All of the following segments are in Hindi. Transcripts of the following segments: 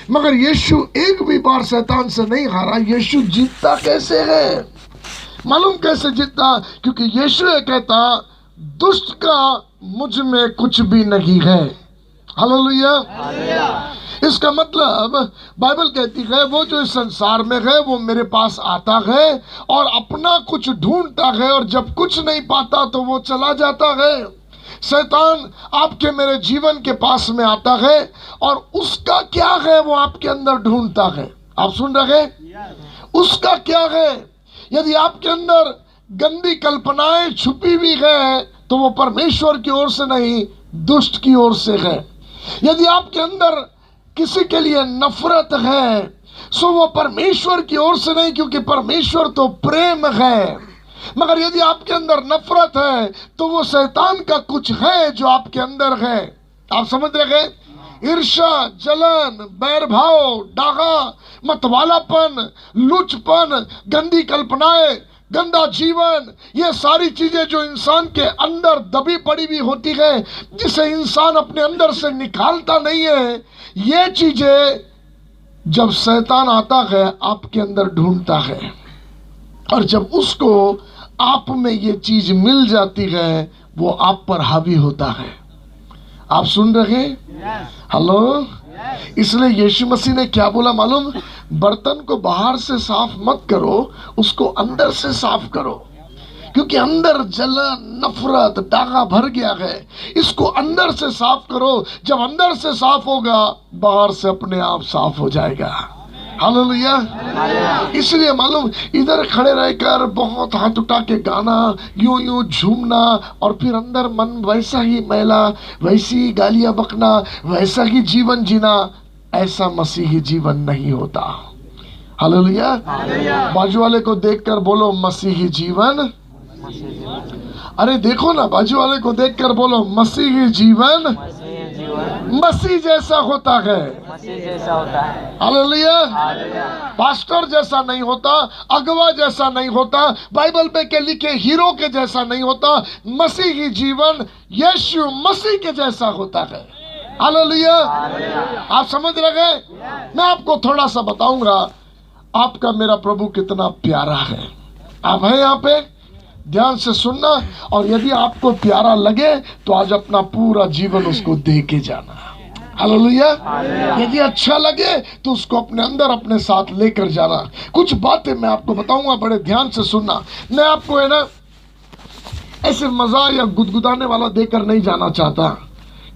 मगर यीशु एक भी बार शैतान से नहीं हारा। यीशु जीतता कैसे है? मालूम कैसे जीतता? क्योंकि यीशु ये कहता, दुष्ट का मुझ में कुछ भी नहीं है। हालेलुया। इसका मतलब बाइबल कहती है वो जो इस संसार में है वो मेरे पास आता है और अपना कुछ ढूंढता है, और जब कुछ नहीं पाता तो वो चला जाता है। शैतान आपके मेरे जीवन के पास में आता है और उसका क्या है वो आपके अंदर ढूंढता है। आप सुन रहे? उसका क्या है? यदि आपके अंदर गंदी कल्पनाएं छुपी हुई है तो वो परमेश्वर की ओर से नहीं, दुष्ट की ओर से है। यदि आपके अंदर किसी के लिए नफरत है सो वो परमेश्वर की ओर से नहीं, क्योंकि परमेश्वर तो प्रेम है। मगर यदि आपके अंदर नफरत है तो वो शैतान का कुछ है जो आपके अंदर है। आप समझ रहे? ईर्ष्या, जलन, बैर भाव, डाहा, मतवालापन, लुचपन, गंदी कल्पनाएं, गंदा जीवन, ये सारी चीजें जो इंसान के अंदर दबी पड़ी हुई होती है, जिसे इंसान अपने अंदर से निकालता नहीं है, ये चीजें जब शैतान आता है आपके अंदर ढूंढता है, और जब उसको आप में ये चीज मिल जाती है वो आप पर हावी होता है। आप सुन रहे? हेलो। इसलिए यीशु मसीह ने क्या बोला मालूम? बर्तन को बाहर से साफ मत करो, उसको अंदर से साफ करो, क्योंकि अंदर जलन, नफरत, डागा भर गया है। इसको अंदर से साफ करो। जब अंदर से साफ होगा बाहर से अपने आप साफ हो जाएगा। हालेलुया। इसलिए मालूम इधर खड़े रहकर बहुत हाथ उठा के गाना, यूं यूं झूमना, और फिर अंदर मन वैसा ही मैला, वैसी गालियां बकना, वैसा ही जीवन जीना, ऐसा मसीही जीवन नहीं होता। हालेलुया। बाजू वाले को देखकर बोलो मसीही जीवन। अरे देखो ना, बाजू वाले को देखकर बोलो मसीही जीवन मसीह जैसा होता है। हालेलुया। पास्टर जैसा नहीं होता, अगवा जैसा नहीं होता, बाइबल पे के लिखे हीरो के जैसा नहीं होता। मसीही जीवन यीशु मसीह के जैसा होता है। हालेलुया। आप समझ रहे? मैं आपको थोड़ा सा बताऊंगा आपका मेरा प्रभु कितना प्यारा है। आप हैं यहाँ पे? ध्यान से सुनना, और यदि आपको प्यारा लगे तो आज अपना पूरा जीवन उसको दे के जाना। हालेलुया। यदि अच्छा लगे तो उसको अपने अंदर अपने साथ लेकर जाना। कुछ बातें मैं आपको बताऊंगा, बड़े ध्यान से सुनना। मैं आपको है ना ऐसे मजा या गुदगुदाने वाला देकर नहीं जाना चाहता,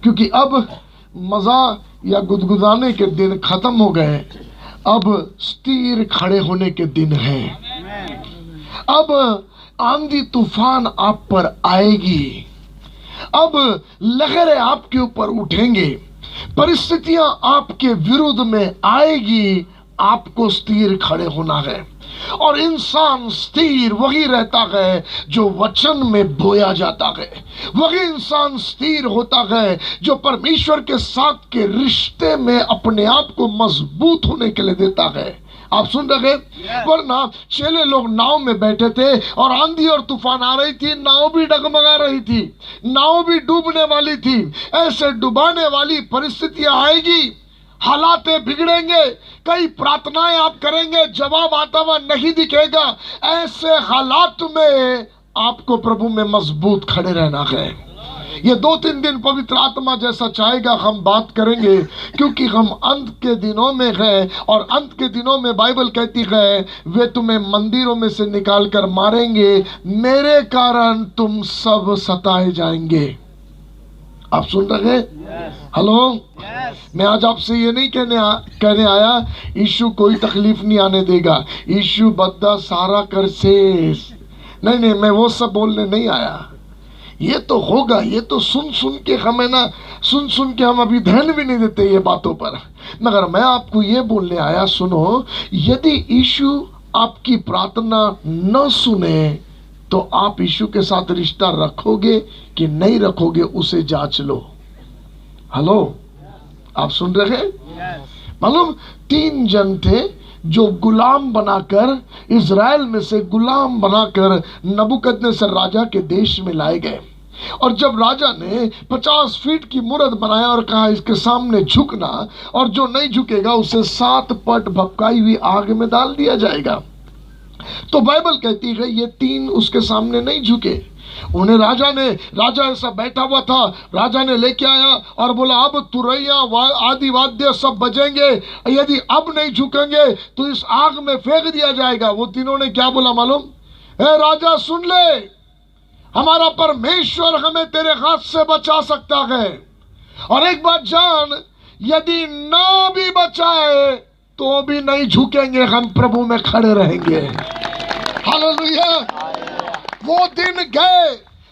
क्योंकि अब मजा या गुदगुदाने के दिन खत्म हो गए। अब स्थिर खड़े होने के दिन हैं। अब आंधी तूफान आप पर आएगी। अब लहरें आपके ऊपर उठेंगे, परिस्थितियां आपके विरुद्ध में आएगी। आपको स्थिर खड़े होना है, और इंसान स्थिर वही रहता है जो वचन में बोया जाता है। वही इंसान स्थिर होता है जो परमेश्वर के साथ के रिश्ते में अपने आप को मजबूत होने के लिए देता है। आप सुन रहे? वरना चेले लोग नाव में बैठे थे और आंधी और तूफान आ रही थी, नाव भी डगमगा रही थी, नाव भी डूबने वाली थी। ऐसे डुबाने वाली परिस्थितियां आएगी, हालातें बिगड़ेंगे, कई प्रार्थनाएं आप करेंगे, जवाब आता हुआ नहीं दिखेगा। ऐसे हालात में आपको प्रभु में मजबूत खड़े रहना है। ये 2-3 दिन पवित्र आत्मा जैसा चाहेगा हम बात करेंगे, क्योंकि हम अंत के दिनों में हैं, और अंत के दिनों में बाइबल कहती है वे तुम्हें मंदिरों में से निकाल कर मारेंगे, मेरे कारण तुम सब सताए जाएंगे। आप सुन रहे? हेलो। मैं आज आपसे ये नहीं कहने आया यीशु कोई तकलीफ नहीं आने देगा, यीशु बद्दा सारा कर शेष, नहीं, मैं वो सब बोलने नहीं आया। ये तो होगा, ये तो सुन सुन के हमें ना, सुन के हम अभी ध्यान भी नहीं देते ये बातों पर। मगर मैं आपको ये बोलने आया, सुनो, यदि यीशु आपकी प्रार्थना न सुने तो आप यीशु के साथ रिश्ता रखोगे कि नहीं रखोगे, उसे जांच लो। हेलो। आप सुन रहे हैं? मालूम 3 जन थे जो गुलाम बनाकर, इज़राइल में से गुलाम बनाकर नबूकदनेस्सर राजा के देश में लाए गए। और जब राजा ने 50 फीट की मूरत बनाया और कहा इसके सामने झुकना, और जो नहीं झुकेगा उसे 7 पट भपकाई हुई आग में डाल दिया जाएगा। तो बाइबल कहती है ये 3 उसके सामने नहीं झुके। उन्हें राजा ऐसा बैठा हुआ था, राजा ने लेके आया और बोला अब तुरैया आदि वाद्य सब बजेंगे, यदि अब नहीं झुकेंगे तो इस आग में फेंक दिया जाएगा। वो तीनों ने क्या बोला मालूम? ए राजा सुन ले, हमारा परमेश्वर हमें तेरे हाथ से बचा सकता है, और एक बात जान, यदि ना भी बचाए तो भी नहीं झुकेंगे, हम प्रभु में खड़े रहेंगे। हालेलुया। वो दिन गए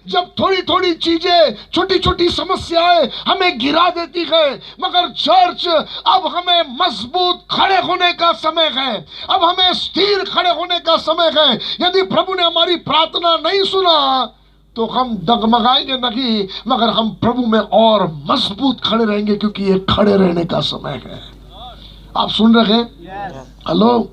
जब थोड़ी थोड़ी चीजें, छोटी छोटी समस्याएं हमें गिरा देती है, मगर चर्च अब हमें मजबूत खड़े होने का समय है, अब हमें स्थिर खड़े होने का समय है। यदि प्रभु ने हमारी प्रार्थना नहीं सुना तो हम डगमगाएंगे नहीं, मगर हम प्रभु में और मजबूत खड़े रहेंगे, क्योंकि ये खड़े रहने का समय है। आप सुन रहे हैं? हेलो।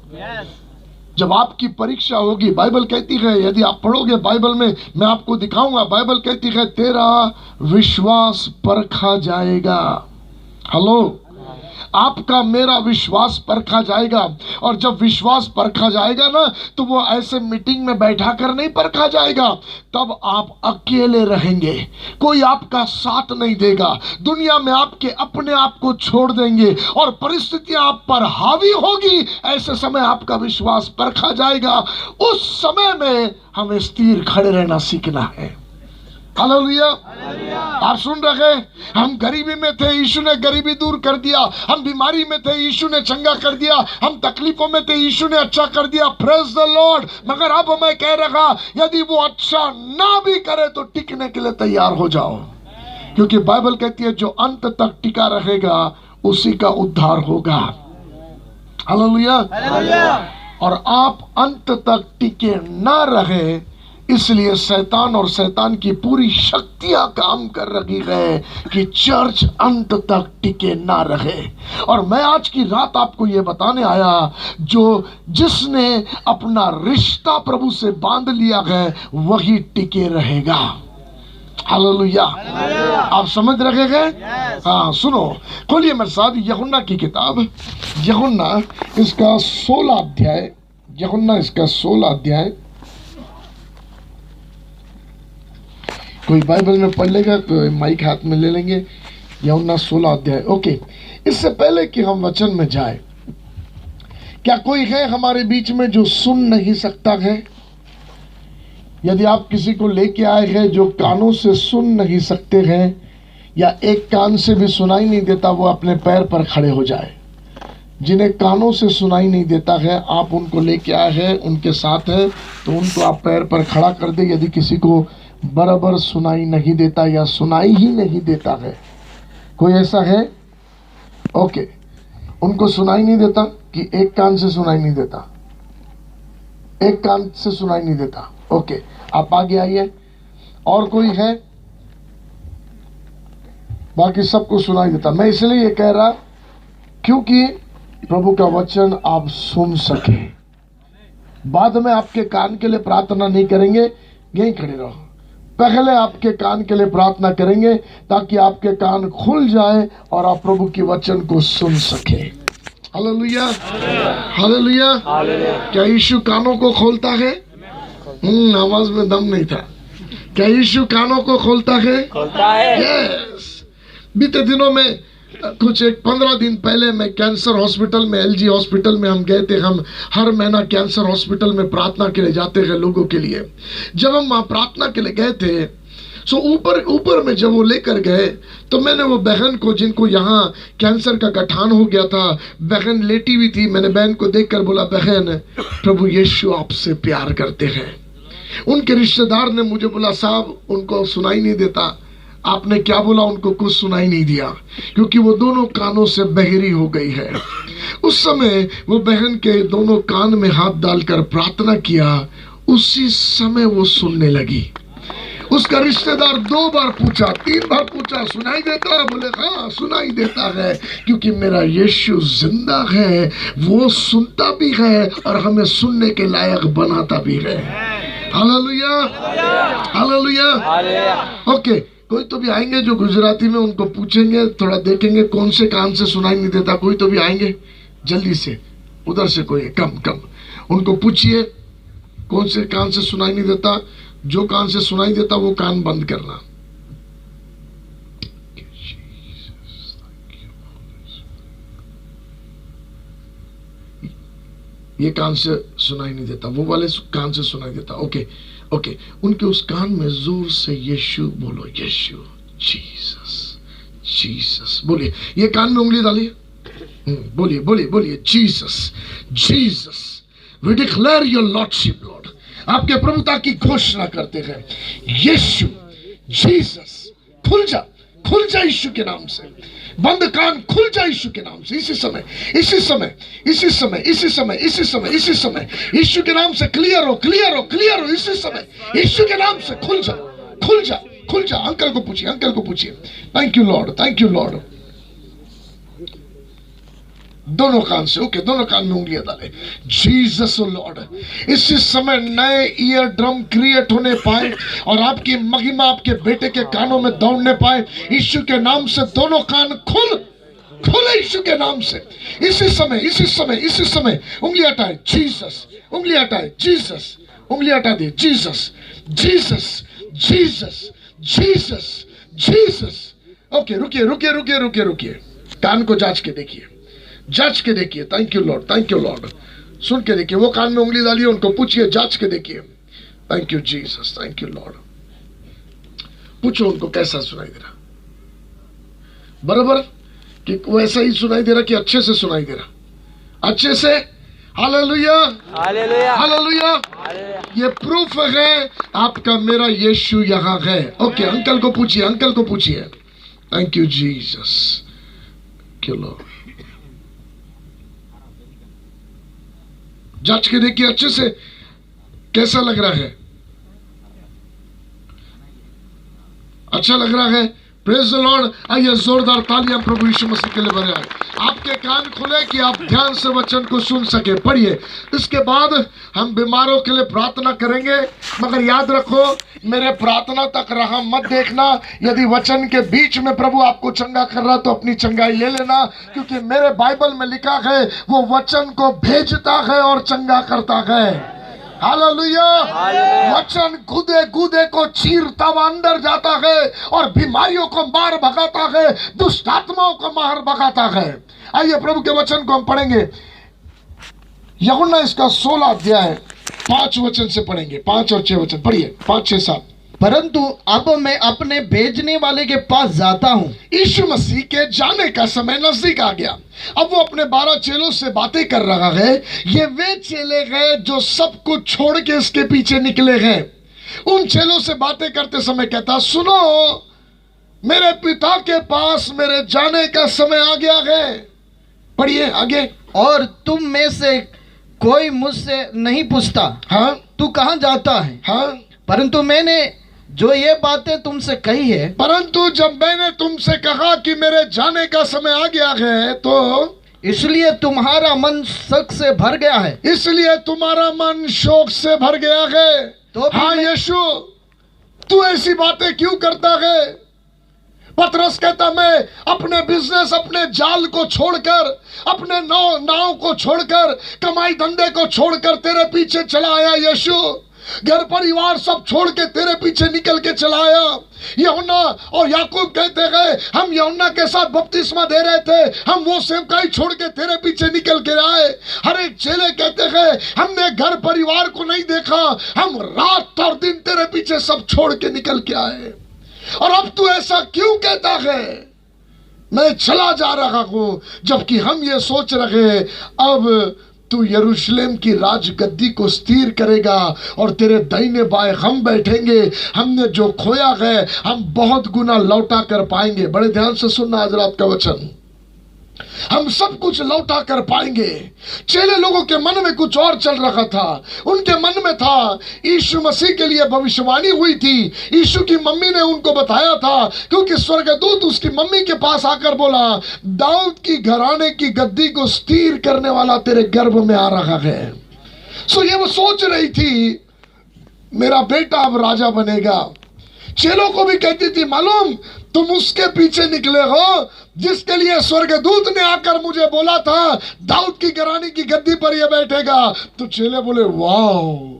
जब आपकी परीक्षा होगी, बाइबल कहती है, यदि आप पढ़ोगे बाइबल में, मैं आपको दिखाऊंगा, बाइबल कहती है तेरा विश्वास परखा जाएगा। हेलो। आपका मेरा विश्वास परखा जाएगा, और जब विश्वास परखा जाएगा ना, तो वो ऐसे मीटिंग में बैठा कर नहीं परखा जाएगा। तब आप अकेले रहेंगे, कोई आपका साथ नहीं देगा, दुनिया में आपके अपने आप को छोड़ देंगे और परिस्थितियां आप पर हावी होगी। ऐसे समय आपका विश्वास परखा जाएगा। उस समय में हमें स्थिर खड़े रहना सीखना है। हालेलुया। आप सुन रहे? हम गरीबी में थे, यीशु ने गरीबी दूर कर दिया। हम बीमारी में थे, यीशु ने चंगा कर दिया। हम तकलीफों में थे, यीशु ने अच्छा कर दिया। Praise the Lord. मगर अब मैं कह रहा, यदि वो अच्छा ना भी करे तो टिकने के लिए तैयार हो जाओ, क्योंकि बाइबल कहती है जो अंत तक टिका रहेगा उसी का उद्धार होगा। हालेलुया। और आप अंत तक टिके ना रहे, इसलिए शैतान और शैतान की पूरी शक्तियां काम कर रही है कि चर्च अंत तक टिके ना रहे। और मैं आज की रात आपको ये बताने आया, जिसने अपना रिश्ता प्रभु से बांध लिया है वही टिके रहेगा। हालेलुया। आप समझ रहे हैं? हाँ, सुनो, खोलिए मेरे साथ यूहन्ना की किताब, यूहन्ना इसका 16 अध्याय, यूहन्ना इसका 16 अध्याय। कोई बाइबल में पढ़ लेगा, कोई माइक हाथ में ले लेंगे। यूहन्ना 16 अध्याय। ओके, इससे पहले कि हम वचन में जाए, क्या कोई है हमारे बीच में जो सुन नहीं सकता है? यदि आप किसी को लेके आए हैं जो कानों से सुन नहीं सकते हैं, या एक कान से भी सुनाई नहीं देता, वो अपने पैर पर खड़े हो जाए। जिन्हें कानों से सुनाई नहीं देता है, आप उनको लेके आए हैं, उनके साथ हैं, तो उनको आप पैर पर खड़ा कर दे। यदि किसी को बराबर सुनाई नहीं देता या सुनाई ही नहीं देता है, कोई ऐसा है? ओके, उनको सुनाई नहीं देता कि एक कान से सुनाई नहीं देता, एक कान से सुनाई नहीं देता। ओके, आप आगे आइए। और कोई है? बाकी सबको सुनाई देता। मैं इसलिए ये कह रहा क्योंकि प्रभु का वचन आप सुन सके। बाद में आपके कान के लिए प्रार्थना नहीं करेंगे, यहीं खड़े रहो। पहले आपके कान के लिए प्रार्थना करेंगे ताकि आपके कान खुल जाए और आप प्रभु की वचन को सुन सके। Hallelujah, hallelujah. क्या यीशु कानों को खोलता है? आवाज में दम नहीं था। क्या यीशु कानों को खोलता है? खोलता है। यस। बीते दिनों में कुछ 15 दिन पहले मैं कैंसर हॉस्पिटल में, LG हॉस्पिटल में हम गए थे। हम हर महीना कैंसर हॉस्पिटल में प्रार्थना के लिए जाते हैं लोगों के लिए। जब हम वहाँ प्रार्थना के लिए गए थे, सो ऊपर में जब वो लेकर गए, तो मैंने वो बहन को, जिनको यहाँ कैंसर का गठान हो गया था, बहन लेटी हुई थी, मैंने बहन को देखकर बोला, बहन प्रभु यीशु आपसे प्यार करते हैं। उनके रिश्तेदार ने मुझे बोला, साहब उनको सुनाई नहीं देता। आपने क्या बोला? उनको कुछ सुनाई नहीं दिया, क्योंकि वो दोनों कानों से बहरी हो गई है। उस समय वो बहन के दोनों कान में हाथ डालकर प्रार्थना किया, उसी समय वो सुनने लगी। उसका रिश्तेदार 2 बार पूछा, 3 बार पूछा, सुनाई देता है? बोले हाँ सुनाई देता है, क्योंकि मेरा यीशु जिंदा है, वो सुनता भी है और हमें सुनने के लायक बनाता भी है। Hallelujah, hallelujah. ओके, कोई तो भी आएंगे जो गुजराती में, उनको पूछेंगे, थोड़ा देखेंगे कौन से कान से सुनाई नहीं देता। कोई तो भी आएंगे जल्दी से, उधर से कोई कम, उनको पूछिए कौन से कान से सुनाई नहीं देता। जो कान से सुनाई देता वो कान बंद करना। ये कान से सुनाई नहीं देता, वो वाले कान से सुनाई देता। ओके, उनके उस कान में जोर से यीशु बोलो, यीशु, जीसस, जीसस बोलिए। ये कान में उंगली डालिए, बोलिए Jesus, Jesus. We declare your lordship lord. आपके प्रभुता की घोषणा करते हैं। यीशु, जीसस, खुल जा यीशु के नाम से। बंद कान खुल जा यीशु के नाम से। इसी समय यीशु के नाम से क्लियर हो। इसी समय यीशु के नाम से खुल जा। अंकल को पूछिए। Thank you Lord. दोनों कान से, ओके, दोनों कान में उंगलियां डाले। जीसस लॉर्ड, इसी समय नए ईयर ड्रम क्रिएट होने पाए और आपकी महिमा आपके बेटे के कानों में दौड़ने पाए। यीशु के नाम से दोनों कान खुले यीशु के नाम से। इसी समय उंगली हटाए, जीसस, उंगली हटाए, जीसस, उंगली हटा दे, Jesus, Jesus, Jesus, Jesus, Jesus. Okay, रुकिए, कान को जांच के देखिए। Thank you Lord. सुन के देखिए, वो कान में उंगली डालिए, उनको पूछिए, जांच के देखिए। Thank you Jesus, thank you Lord. पूछो उनको कैसा सुनाई दे रहा, बराबर कि वैसा ही सुनाई दे रहा कि अच्छे से सुनाई दे रहा, अच्छे से। Hallelujah, hallelujah, hallelujah. ये प्रूफ है आपका मेरा यीशु यहाँ है। ओके, अंकल को पूछिए। थैंक यू जीसस, क्यों लॉर्ड। जांच के देखिए अच्छे से कैसा लग रहा है। अच्छा लग रहा है। Praise the Lord. आइए जोरदार तालियां प्रभु यीशु मसीह के लिए बजाएं। आपके कान खुले कि आप ध्यान से वचन को सुन सके। पढ़िए। इसके बाद हम बीमारों के लिए प्रार्थना करेंगे, मगर याद रखो मेरे प्रार्थना तक रहा मत देखना। यदि वचन के बीच में प्रभु आपको चंगा कर रहा तो अपनी चंगाई ले लेना, क्योंकि मेरे बाइबल में लिखा है वो वचन को भेजता है और चंगा करता है। हालेलुया। वचन कूदे को चीरता हुआ अंदर जाता है और बीमारियों को मार भगाता है, दुष्ट आत्माओं को मार भगाता है। आइए प्रभु के वचन को हम पढ़ेंगे। यूहन्ना इसका 16 अध्याय 5 वचन से पढ़ेंगे। 5 और 6 वचन पढ़िए। 5, 6, 7। परंतु अब मैं अपने भेजने वाले के पास जाता हूँ। यीशु मसीह के जाने का समय नजदीक आ गया। अब वो अपने 12 चेलों से बातें कर रहा है। ये वे चेले हैं जो सब कुछ छोड़ के इसके पीछे निकले हैं। उन चेलों से बातें करते समय कहता, सुनो, मेरे पिता के पास मेरे जाने का समय आ गया है। पढ़िए आगे। और तुम में से कोई मुझसे नहीं पूछता, हाँ, तू कहाँ जाता है? हाँ, परंतु मैंने जो ये बातें तुमसे कही है, परंतु जब मैंने तुमसे कहा कि मेरे जाने का समय आ गया है, तो इसलिए तुम्हारा मन शोक से भर गया है। इसलिए तुम्हारा मन शोक से भर गया है। तो हाँ यीशु, तू ऐसी बातें क्यों करता है? पतरस कहता, मैं अपने बिजनेस, अपने जाल को छोड़कर, अपने नाव को छोड़कर, कमाई धंधे को छोड़कर तेरे पीछे चला आया यीशु। घर परिवार सब छोड़ के तेरे पीछे निकल के चला आया। यूहन्ना और याकूब कहते हैं, हम यूहन्ना के साथ बपतिस्मा दे रहे थे, हम वो सेवकाई छोड़ के तेरे पीछे निकल के आए। हर एक चेले कहते हैं, हमने घर परिवार को नहीं देखा, हम रात और दिन तेरे पीछे सब छोड़ के निकल के आए। और अब तू ऐसा क्यों कहता है? मैं चला जा रहा हूं, जबकि हम ये सोच रहे हैं अब तू यरूशलेम की राजगद्दी को स्थिर करेगा और तेरे दाहिने बाएं हम बैठेंगे। हमने जो खोया है हम बहुत गुना लौटा कर पाएंगे। बड़े ध्यान से सुनना आज रात का वचन। हम सब कुछ लौटा कर पाएंगे। चेले लोगों के मन में कुछ और चल रहा था। उनके मन में था, यीशु मसीह के लिए भविष्यवाणी हुई थी। यीशु की मम्मी ने उनको बताया था, क्योंकि स्वर्गदूत उसकी मम्मी के पास आकर बोला, दाऊद की घराने की गद्दी को स्थिर करने वाला तेरे गर्भ में आ रहा है। सो ये वो सोच रही थी, मेरा बेटा अब राजा बनेगा। चेलों को भी कहती थी, मालूम तुम उसके पीछे निकले हो जिसके लिए स्वर्गदूत ने आकर मुझे बोला था दाऊद की घराने की गद्दी पर ये बैठेगा। तो चेले बोले, वाह,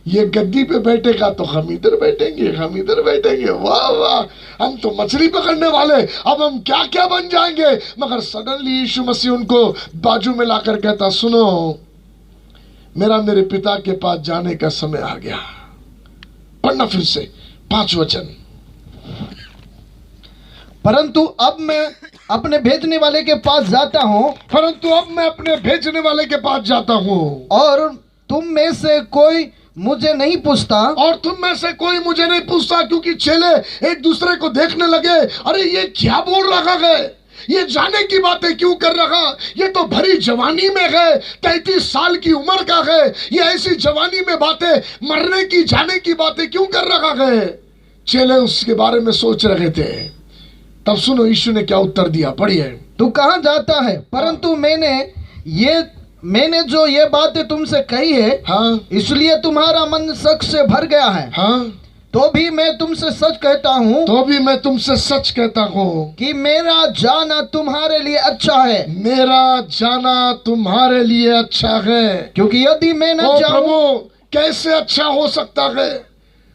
ये गद्दी पे बैठेगा तो हम इधर बैठेंगे, हम इधर बैठेंगे, वाह वाह, हम तो मछली पकड़ने वाले, अब हम क्या क्या बन जाएंगे। मगर सडनली यीशु मसीह उनको बाजू में लाकर कहता, सुनो, मेरा मेरे पिता के पास जाने का समय आ गया। पढ़ना फिर से 5 वचन। परंतु अब मैं अपने भेजने वाले के पास जाता हूँ, परंतु अब मैं अपने भेजने वाले के पास जाता हूँ, और तुम में से कोई मुझे नहीं पूछता, और तुम में से कोई मुझे नहीं पूछता। क्योंकि चेले एक दूसरे को देखने लगे, अरे ये क्या बोल रहा है, ये जाने की बातें क्यों कर रहा, ये तो भरी जवानी में है, 33 साल की उम्र का है, ये ऐसी जवानी में बातें, मरने की जाने की बातें क्यों कर रहा है। चेले उसके बारे में सोच रहे थे। तब सुनो यीशु ने क्या उत्तर दिया, पढ़िए। तू कहाँ जाता है? परंतु मैंने जो ये बातें तुमसे कही है, हाँ, इसलिए तुम्हारा मन शक से भर गया है। हाँ, तो भी मैं तुमसे सच कहता हूँ, तो भी मैं तुमसे सच कहता हूँ कि मेरा जाना तुम्हारे लिए अच्छा है। मेरा जाना तुम्हारे लिए अच्छा है। क्योंकि यदि मैं न ओ जाऊं, प्रभु, कैसे अच्छा हो सकता है?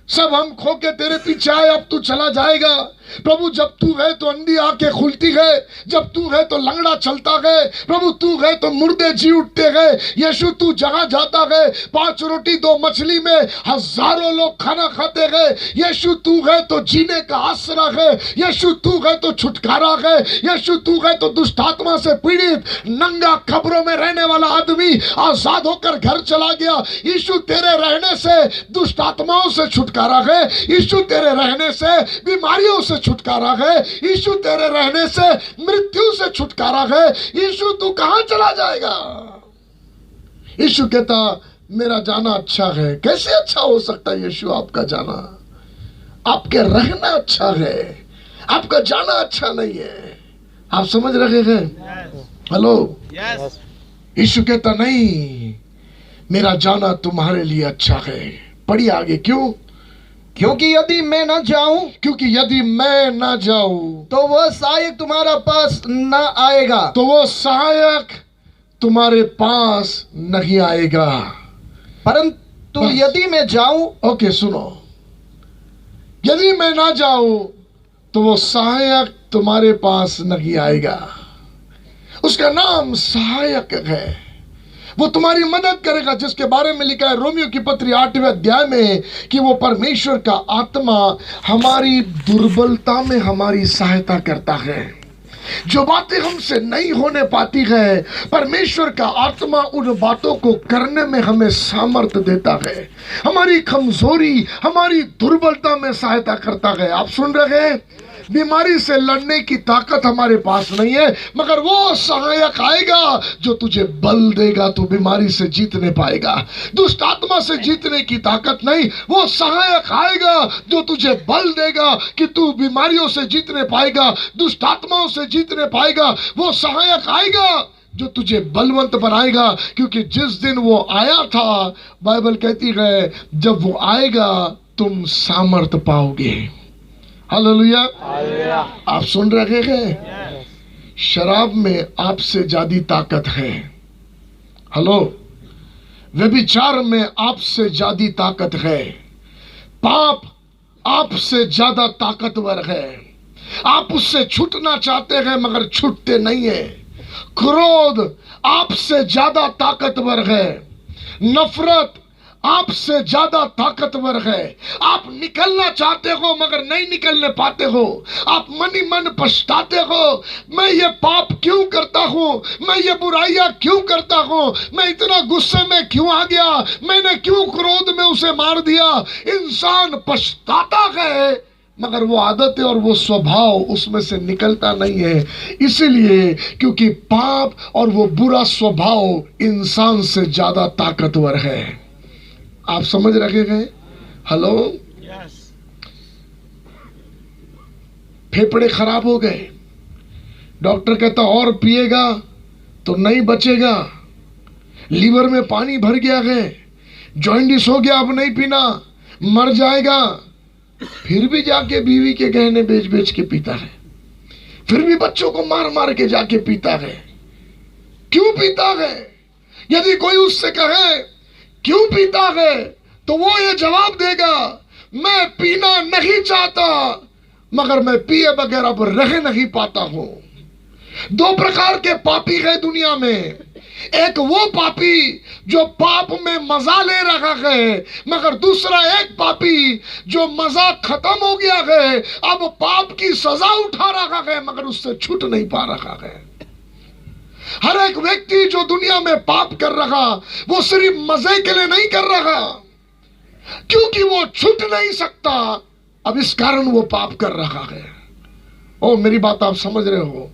सब हम खो के तेरे पीछे आए, अब तू चला जाएगा। प्रभु, जब तू है तो अंधी आंखें खुलती है, जब तू है तो लंगड़ा चलता है। प्रभु, तू है तो मुर्दे जी उठते हैं। यीशु, तू जहां जाता है 5 रोटी 2 मछली में हजारों लोग खाना खाते हैं। यीशु, तू है तो जीने का आसरा है। यीशु, तू है तो छुटकारा है। यीशु, तू है तो दुष्ट आत्मा से पीड़ित नंगा कब्रों में रहने वाला आदमी आजाद होकर घर चला गया। यीशु, तेरे रहने से दुष्ट आत्माओं से छुटकारा है। यीशु, तेरे रहने से बीमारियों से छुटकारा है। यीशु, तेरे रहने से मृत्यु से छुटकारा है। यीशु, तू कहां चला जाएगा? यीशु कहता, मेरा जाना अच्छा है। कैसे अच्छा हो सकता है यीशु आपका जाना? आपके रहना अच्छा है, आपका जाना अच्छा नहीं है। आप समझ रहे हैं? हेलो, यीशु कहता, नहीं, मेरा जाना तुम्हारे लिए अच्छा है। पढ़िए आगे। क्यों? क्योंकि यदि मैं न जाऊं, क्योंकि यदि मैं ना जाऊं तो वह सहायक तुम्हारा पास न आएगा। तो वो सहायक तुम्हारे पास नहीं आएगा। परंतु बस। यदि मैं जाऊं, ओके, सुनो, यदि मैं ना जाऊं तो वो सहायक तुम्हारे पास नहीं आएगा। उसका नाम सहायक है। वो तुम्हारी मदद करेगा, जिसके बारे में लिखा है रोमियो की पत्री 8वें अध्याय में कि वो परमेश्वर का आत्मा हमारी दुर्बलता में हमारी सहायता करता है। जो बातें हमसे नहीं होने पाती है, परमेश्वर का आत्मा उन बातों को करने में हमें सामर्थ्य देता है। हमारी कमजोरी, हमारी दुर्बलता में सहायता करता है। आप सुन रहे हैं? बीमारी से लड़ने की ताकत हमारे पास नहीं है, मगर वो सहायक आएगा जो तुझे बल देगा, तू बीमारी से जीतने पाएगा। दुष्ट आत्मा से जीतने की ताकत नहीं, वो सहायक आएगा जो तुझे बल देगा कि तू बीमारियों से जीतने पाएगा, दुष्ट आत्माओं से जीतने पाएगा। वो सहायक आएगा जो तुझे बलवंत बनाएगा। क्योंकि जिस दिन वो आया था, बाइबल कहती है, जब वो आएगा तुम सामर्थ पाओगे। हालेलुया। आप सुन रहे हैं? शराब में आपसे ज्यादा ताकत है। हेलो, व्यभिचार में आपसे ज्यादा ताकत है। पाप आपसे ज्यादा ताकतवर है। आप उससे छूटना चाहते हैं मगर छूटते नहीं है। क्रोध आपसे ज्यादा ताकतवर है। नफरत आपसे ज्यादा ताकतवर है। आप निकलना चाहते हो मगर नहीं निकलने पाते हो। आप मन ही मन पछताते हो, मैं ये पाप क्यों करता हूँ, मैं ये बुराइयां क्यों करता हूँ, मैं इतना गुस्से में क्यों आ गया, मैंने क्यों क्रोध में उसे मार दिया। इंसान पछताता है मगर वो आदतें और वो स्वभाव उसमें से निकलता नहीं है। इसीलिए क्योंकि पाप और वो बुरा स्वभाव इंसान से ज्यादा ताकतवर है। आप समझ रहे हैं? हेलो, फेफड़े खराब हो गए, डॉक्टर कहता और पिएगा तो नहीं बचेगा। लीवर में पानी भर गया है, जॉइंटिस हो गया, अब नहीं पीना। मर जाएगा, फिर भी जाके बीवी के गहने बेच बेच के पीता है, फिर भी बच्चों को मार मार के जाके पीता है। क्यों पीता है? यदि कोई उससे कहे क्यों पीता है, तो वो ये जवाब देगा, मैं पीना नहीं चाहता, मगर मैं पिए बगैर अब रह नहीं पाता हूं। दो प्रकार के पापी है दुनिया में। एक वो पापी जो पाप में मजा ले रहा है, मगर दूसरा एक पापी जो मजा खत्म हो गया है, अब पाप की सजा उठा रहा है, मगर उससे छूट नहीं पा रहा है। हर एक व्यक्ति जो दुनिया में पाप कर रहा, वो सिर्फ मजे के लिए नहीं कर रहा, क्योंकि वो छूट नहीं सकता, अब इस कारण वो पाप कर रहा है। ओ मेरी बात आप समझ रहे हो?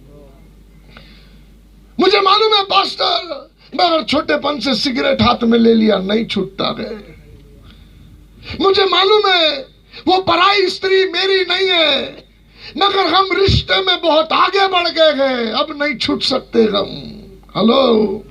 मुझे मालूम है पास्टर, मगर छोटेपन से सिगरेट हाथ में ले लिया, नहीं छूटता है। मुझे मालूम है वो पराई स्त्री मेरी नहीं है, मगर हम रिश्ते में बहुत आगे बढ़ गए हैं, अब नहीं छूट सकते हम। हेलो,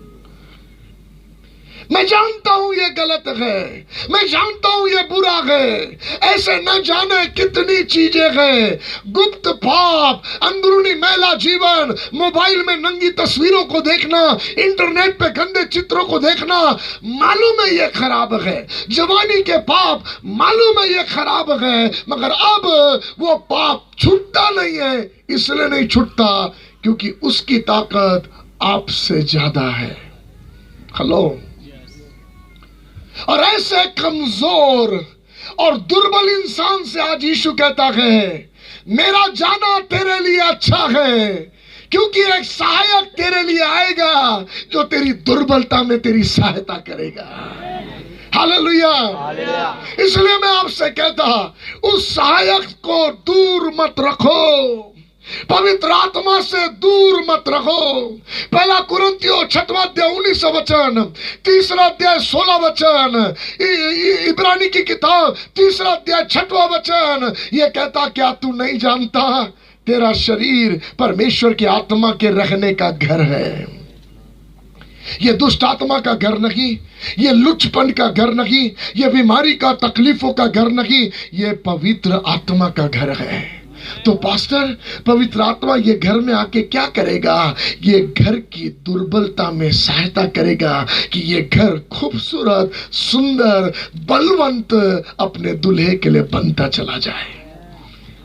मैं जानता हूं ये गलत है, मैं जानता हूं ये बुरा है, ऐसे न जाने कितनी चीजें हैं, गुप्त पाप, अंदरूनी मैला जीवन, मोबाइल में नंगी तस्वीरों को देखना, इंटरनेट पे गंदे चित्रों को देखना, मालूम है ये खराब है। जवानी के पाप, मालूम है ये खराब है, मगर अब वो पाप छूटता नहीं है। इसलिए नहीं छूटता क्योंकि उसकी ताकत आपसे ज्यादा है। हेलो, और ऐसे कमजोर और दुर्बल इंसान से आज यीशु कहता है, मेरा जाना तेरे लिए अच्छा है, क्योंकि एक सहायक तेरे लिए आएगा जो तेरी दुर्बलता में तेरी सहायता करेगा। हालेलुया। इसलिए मैं आपसे कहता, उस सहायक को दूर मत रखो, पवित्र आत्मा से दूर मत रखो। पहला कुरिन्थियों 6वां अध्याय 19 वचन, 3रा अध्याय 16 वचन, इब्रानी की किताब 3रा अध्याय 6वां वचन, ये कहता, क्या तू नहीं जानता तेरा शरीर परमेश्वर की आत्मा के रहने का घर है। ये दुष्ट आत्मा का घर नहीं, ये लुचपन का घर नहीं, ये बीमारी का, तकलीफों का घर नहीं, ये पवित्र आत्मा का घर है। तो पास्टर, पवित्र आत्मा ये घर में आके क्या करेगा? ये घर की दुर्बलता में सहायता करेगा कि ये घर खूबसूरत, सुंदर, बलवंत अपने दूल्हे के लिए बनता चला जाए।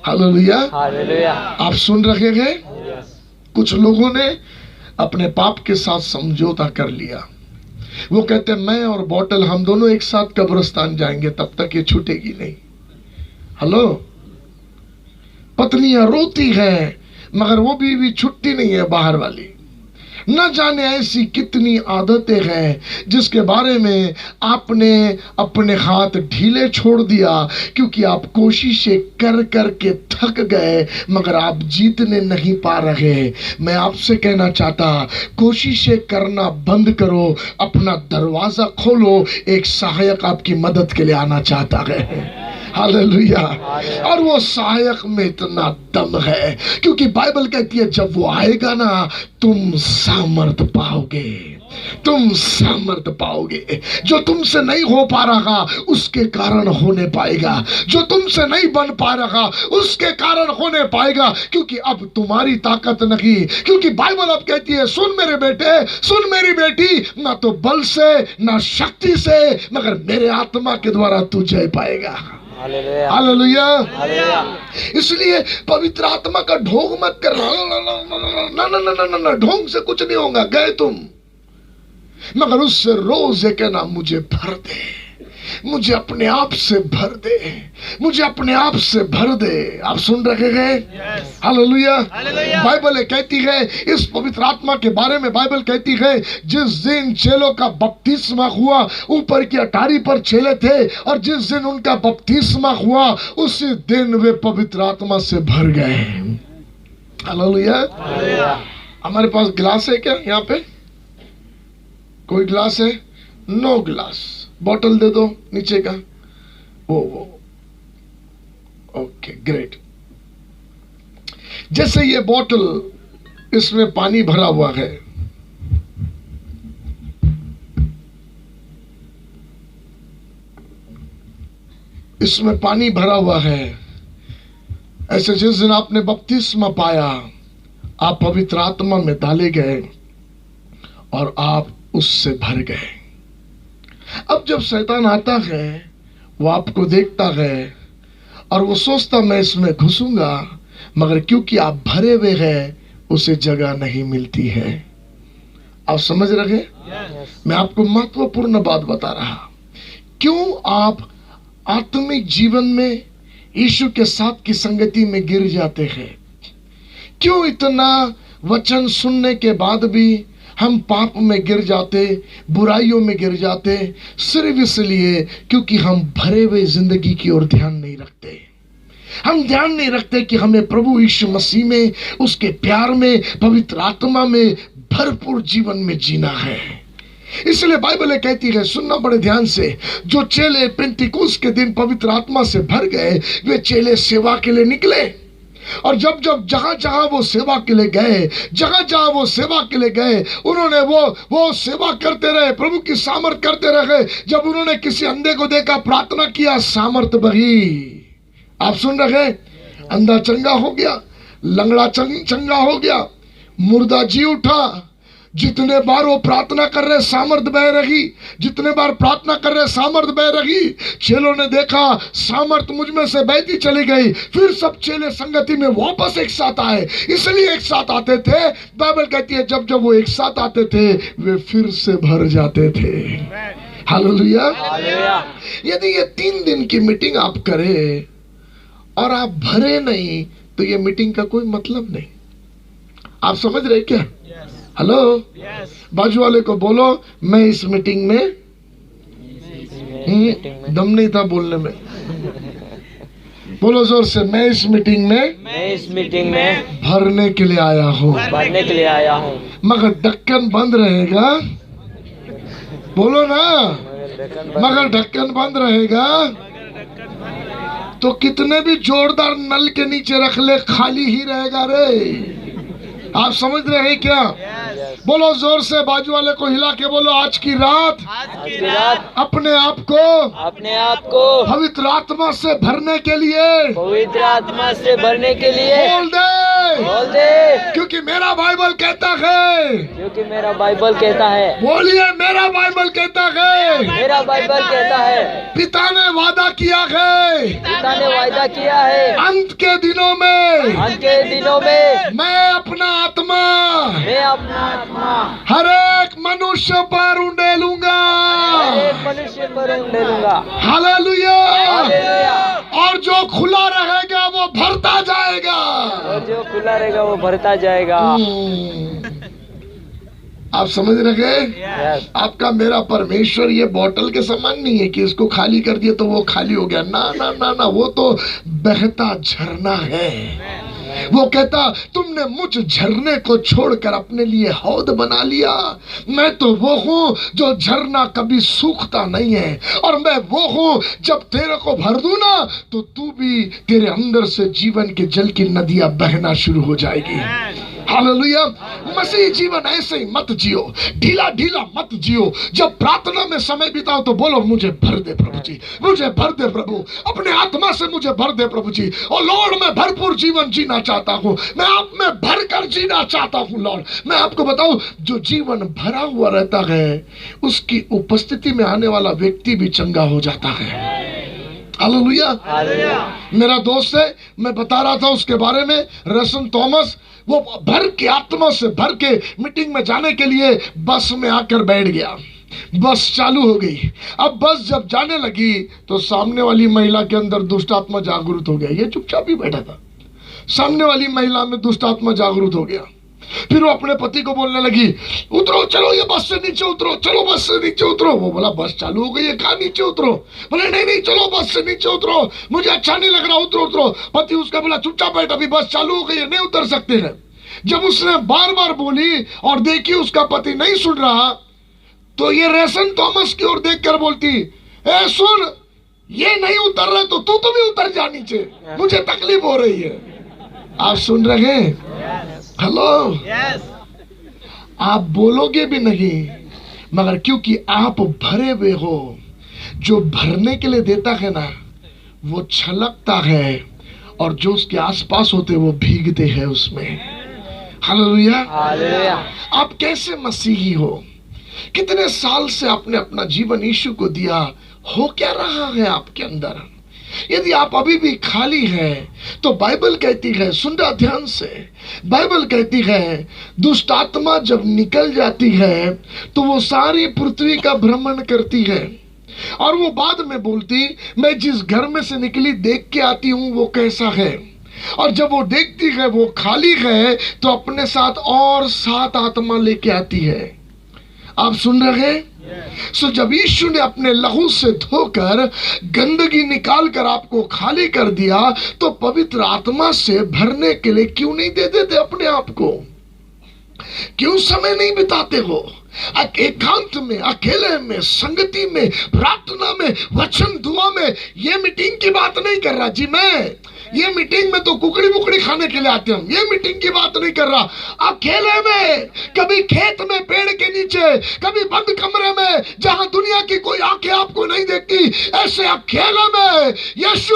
Hallelujah, hallelujah. आप सुन रहे हैं? कुछ लोगों ने अपने पाप के साथ समझौता कर लिया। वो कहते हैं, मैं और बॉटल हम दोनों एक साथ कब्रिस्तान जाएंगे, तब तक ये छूटेगी नहीं। हेलो, पत्नियां रोती हैं, मगर वो भी छुट्टी नहीं है बाहर वाली। न जाने ऐसी कितनी आदतें हैं जिसके बारे में आपने अपने हाथ ढीले छोड़ दिया, क्योंकि आप कोशिशें कर कर के थक गए, मगर आप जीतने नहीं पा रहे। मैं आपसे कहना चाहता, कोशिशें करना बंद करो, अपना दरवाजा खोलो, एक सहायक आपकी मदद के लिए आना चाहता है। हालेलुया। और वो सहायक में इतना दम है, क्योंकि बाइबल कहती है जब वो आएगा ना, तुम सामर्थ पाओगे, तुम सामर्थ पाओगे। जो तुमसे नहीं हो पा रहा उसके कारण होने पाएगा, जो तुमसे नहीं बन पा रहा उसके कारण होने पाएगा, क्योंकि अब तुम्हारी ताकत नहीं, क्योंकि बाइबल अब कहती है, सुन मेरे बेटे, सुन मेरी बेटी, ना तो बल से ना शक्ति से, मगर मेरे आत्मा के द्वारा तू जय पाएगा। हालेलुया। इसलिए पवित्र आत्मा का ढोंग मत कर। ना, ढोंग से कुछ नहीं होगा, गए तुम, मगर उससे रोज ये कहना, मुझे भर दे, मुझे अपने आप से भर दे, मुझे अपने आप से भर दे। आप सुन रहे हैं? हालेलुया। बाइबल कहती है, इस पवित्र आत्मा के बारे में बाइबल कहती है, जिस दिन चेलों का बपतिस्मा हुआ, ऊपर की अटारी पर चेले थे, और जिस दिन उनका बपतिस्मा हुआ उसी दिन वे पवित्र आत्मा से भर गए। हालेलुया। हमारे पास गिलास है क्या? यहाँ पे कोई गिलास है? नो गिलास। बॉटल दे दो नीचे का। वो ओके, ग्रेट। जैसे ये बॉटल, इसमें पानी भरा हुआ है, इसमें पानी भरा हुआ है। ऐसे जिस दिन आपने बपतिस्मा पाया, आप पवित्र आत्मा में डाले गए और आप उससे भर गए। अब जब शैतान आता है, वो आपको देखता है और वो सोचता मैं इसमें घुसूंगा, मगर क्योंकि आप भरे हुए हैं उसे जगह नहीं मिलती है। आप समझ रहे हैं? मैं आपको महत्वपूर्ण बात बता रहा, क्यों आप आत्मिक जीवन में यीशु के साथ की संगति में गिर जाते हैं। क्यों इतना वचन सुनने के बाद भी हम पाप में गिर जाते, बुराइयों में गिर जाते, सिर्फ इसलिए क्योंकि हम भरे हुए जिंदगी की ओर ध्यान नहीं रखते। हम ध्यान नहीं रखते कि हमें प्रभु यीशु मसीह में, उसके प्यार में, पवित्र आत्मा में भरपूर जीवन में जीना है। इसलिए बाइबल कहती है, सुनना बड़े ध्यान से, जो चेले पेंटिकुस्त के दिन पवित्र आत्मा से भर गए, वे चेले सेवा के लिए निकले। और जब जब जहां जहां वो सेवा के लिए गए, जहां जहां वो सेवा के लिए गए, उन्होंने वो सेवा करते रहे, प्रभु की सामर्थ करते रहे। जब उन्होंने किसी अंधे को देखा, प्रार्थना किया, सामर्थ बही। आप सुन रहे? अंधा चंगा हो गया, लंगड़ा चंगा हो गया, मुर्दा जी उठा। जितने बार वो प्रार्थना कर रहे, सामर्थ बह रही। जितने बार प्रार्थना कर रहे, सामर्थ बह रही। चेलों ने देखा सामर्थ मुझ में से बहती चली गई। फिर सब चेले संगति में वापस एक साथ आए। इसलिए एक साथ आते थे, बाइबल कहती है जब जब वो एक साथ आते थे, वे फिर से भर जाते थे। हालेलुया। यदि ये 3 दिन की मीटिंग आप करें और आप भरे नहीं, तो ये मीटिंग का कोई मतलब नहीं। आप समझ रहे क्या? हेलो, बाजू वाले को बोलो, मैं इस मीटिंग में दम नहीं था बोलने में। बोलो जोर से, मैं इस मीटिंग में भरने के लिए आया हूँ, मगर ढक्कन बंद रहेगा। बोलो ना, मगर ढक्कन बंद रहेगा तो कितने भी जोरदार नल के नीचे रख ले, खाली ही रहेगा रे। आप समझ रहे हैं क्या? बोलो जोर से, बाजू वाले को हिला के बोलो, आज की रात अपने आप को पवित्र आत्मा से भरने के लिए बोल दे, क्योंकि मेरा बाइबल कहता है, बोलिए, मेरा बाइबल कहता है, पिता ने वादा किया है, अंत के दिनों में मैं अपना आत्मा हर एक मनुष्य पर उंडेलूंगा। हालेलुया। और जो खुला रहेगा वो भरता जाएगा। आप समझ रहे? आपका मेरा परमेश्वर ये बोतल के समान नहीं है कि इसको खाली कर दिया तो वो खाली हो गया। ना ना ना ना, वो तो बहता झरना है। वो कहता, तुमने मुझ झरने को छोड़कर अपने लिए हौद बना लिया। मैं तो वो हूँ जो झरना कभी सूखता नहीं है, और मैं वो हूँ जब तेरे को भर दूं ना, तो तू भी, तेरे अंदर से जीवन के जल की नदियां बहना शुरू हो जाएगी। हालेलुया। मसीह जीवन ऐसे ही मत जियो, ढीला ढीला मत जियो। जब प्रार्थना में समय बिताओ तो बोलो, मुझे भर दे प्रभु जी, मुझे भर दे प्रभु, अपने आत्मा से मुझे भर दे प्रभु जी। और लॉर्ड, मैं भरपूर जीवन जीना चाहता हूँ, मैं आप में भर कर जीना चाहता हूँ लॉर्ड। मैं आपको बताऊं, जो जीवन भरा हुआ रहता है, उसकी उपस्थिति में आने वाला व्यक्ति भी चंगा हो जाता है। हालेलुया। मेरा दोस्त है, मैं बता रहा था उसके बारे में, रसन थॉमस, वो भर के आत्मा से भर के मीटिंग में जाने के लिए बस में आकर बैठ गया। बस चालू हो गई। अब बस जब जाने लगी तो सामने वाली महिला के अंदर दुष्ट आत्मा जागृत हो गया। ये चुपचाप ही बैठा था, सामने वाली महिला में दुष्ट आत्मा जागृत हो गया। फिर वो अपने पति को बोलने लगी, उतरो, चलो ये बस से नीचे उतरो, चलो बस से नीचे उतरो। वो बोला, बस चालू हो गई है, कहाँ नीचे उतरो? बोले, नहीं नहीं, चलो बस से नीचे उतरो, मुझे अच्छा नहीं लग रहा, उतरो उतरो। पति उसका बोला, चुपचाप बैठ, अभी बस चालू हो गई है, नहीं उतर सकते हैं। जब उसने बार बार बोली और देखी उसका पति नहीं सुन रहा, तो ये रसन थॉमस की ओर देख कर बोलती, ए सुन, ये नहीं उतर रहे तो तू तो भी उतर जा नीचे, मुझे तकलीफ हो रही है। आप सुन रहे हैं? हेलो। आप बोलोगे भी नहीं, मगर क्योंकि आप भरे हुए हो, जो भरने के लिए देता है ना, वो छलकता है और जो उसके आसपास होते वो भीगते हैं उसमें। हालेलुया। आप कैसे मसीही हो? कितने साल से आपने अपना जीवन यीशु को दिया? हो क्या रहा है आपके अंदर? यदि आप अभी भी खाली हैं तो बाइबल कहती है, सुनना ध्यान से, बाइबल कहती है दुष्ट आत्मा जब निकल जाती है तो वो सारी पृथ्वी का भ्रमण करती है और वो बाद में बोलती, मैं जिस घर में से निकली देख के आती हूँ वो कैसा है। और जब वो देखती है वो खाली है तो अपने साथ और 7 आत्मा लेके आती है। आप सुन रहे हैं? सो जब यीशु ने अपने लहू से धोकर गंदगी निकाल कर आपको खाली कर दिया तो पवित्र आत्मा से भरने के लिए क्यों नहीं दे देते अपने आप को? क्यों समय नहीं बिताते हो एकांत में, अकेले में, संगति में, प्रार्थना में, वचन दुआ में? ये मीटिंग की बात नहीं कर रहा जी मैं, ये मीटिंग में तो कुकड़ी बुकड़ी खाने के लिए आते हम, ये मीटिंग की बात नहीं कर रहा। अकेले में, कभी खेत में पेड़ के नीचे, कभी बंद कमरे में जहां दुनिया की कोई आंखें आपको नहीं देखती, ऐसे अकेले में यीशु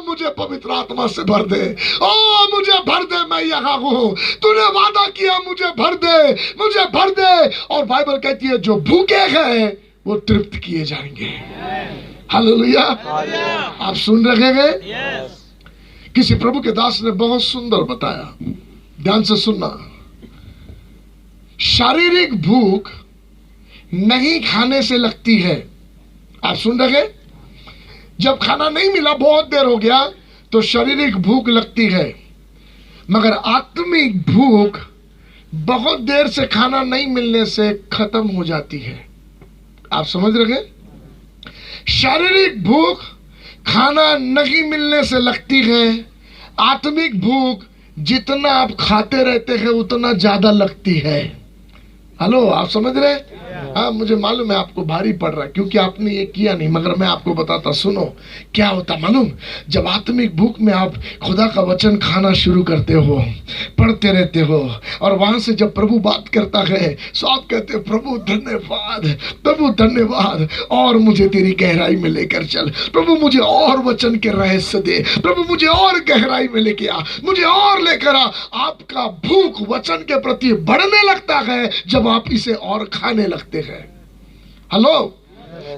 मुझे पवित्र आत्मा से भर दे, ओ मुझे भर दे, मैं यहाँ हूँ, तूने वादा किया मुझे भर दे, मुझे भर दे। और बाइबल कहती है जो भूखे हैं वो तृप्त किए जाएंगे। हालेलुया। आप सुन रहे हैं? किसी प्रभु के दास ने बहुत सुंदर बताया, ध्यान से सुनना। शारीरिक भूख नहीं खाने से लगती है। आप सुन रहे? जब खाना नहीं मिला, बहुत देर हो गया, तो शारीरिक भूख लगती है, मगर आत्मिक भूख बहुत देर से खाना नहीं मिलने से खत्म हो जाती है। आप समझ रहे? शारीरिक भूख खाना नहीं मिलने से लगती है, आत्मिक भूख जितना आप खाते रहते हैं उतना ज्यादा लगती है। हेलो, आप समझ रहे? हाँ, मुझे मालूम है आपको भारी पड़ रहा है क्योंकि आपने ये किया नहीं, मगर मैं आपको बताता, सुनो क्या होता मालूम? जब आत्मिक भूख में आप खुदा का वचन खाना शुरू करते हो, पढ़ते रहते हो, और वहां से जब प्रभु बात करता है तो आप कहते हो प्रभु धन्यवाद, प्रभु धन्यवाद, और मुझे तेरी गहराई में लेकर चल, प्रभु मुझे और वचन के रहस्य दे, प्रभु मुझे और गहराई में लेके आ, मुझे और लेकर आ। आपका भूख वचन के प्रति बढ़ने लगता है जब आप इसे और खाने लगते हैं। हेलो,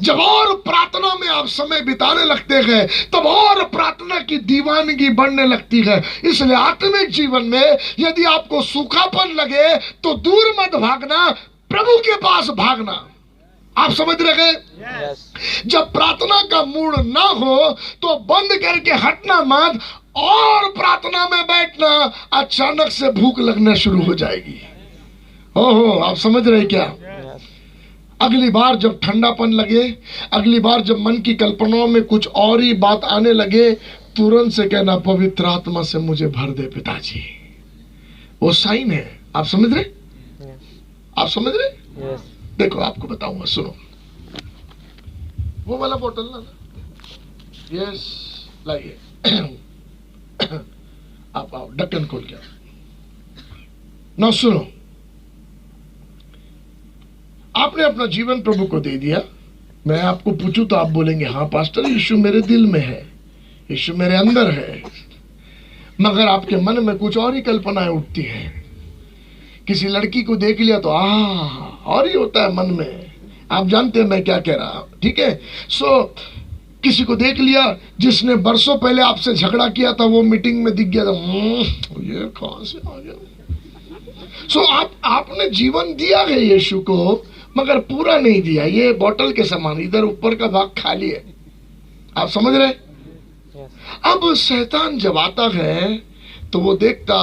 जब और प्रार्थना में आप समय बिताने लगते हैं तब और प्रार्थना की दीवानगी बढ़ने लगती है। इसलिए आत्मिक जीवन में यदि आपको सूखापन लगे तो दूर मत भागना, प्रभु के पास भागना। आप समझ रहे हैं? जब प्रार्थना का मूड ना हो तो बंद करके हटना मत, और प्रार्थना में बैठना, अचानक से भूख लगना शुरू हो जाएगी। ओहो, आप समझ रहे क्या? अगली बार जब ठंडापन लगे, अगली बार जब मन की कल्पनाओं में कुछ और ही बात आने लगे, तुरंत से कहना पवित्र आत्मा से मुझे भर दे पिताजी। वो साइन है। आप समझ रहे? आप समझ रहे? देखो आपको बताऊंगा, सुनो। वो वाला बोतल ना, यस लाइए। आप आओ, ढक्कन खोल के ना, सुनो। आपने अपना जीवन प्रभु को दे दिया। मैं आपको पूछूं तो आप बोलेंगे हाँ पास्टर, यीशु मेरे दिल में है, यीशु मेरे अंदर है, मगर आपके मन में कुछ और ही कल्पनाएं उठती हैं। किसी लड़की को देख लिया तो और ही होता है मन में। आप जानते हैं मैं क्या कह रहा हूं, ठीक है? सो किसी को देख लिया जिसने बरसों पहले आपसे झगड़ा किया था, वो मीटिंग में दिख गया था, ये कहां से आ गया? सो आपने जीवन दिया है यीशु को, मगर पूरा नहीं दिया। ये बोतल के समान, इधर ऊपर का भाग खाली है। आप समझ रहे? अब शैतान जब आता है तो वो देखता,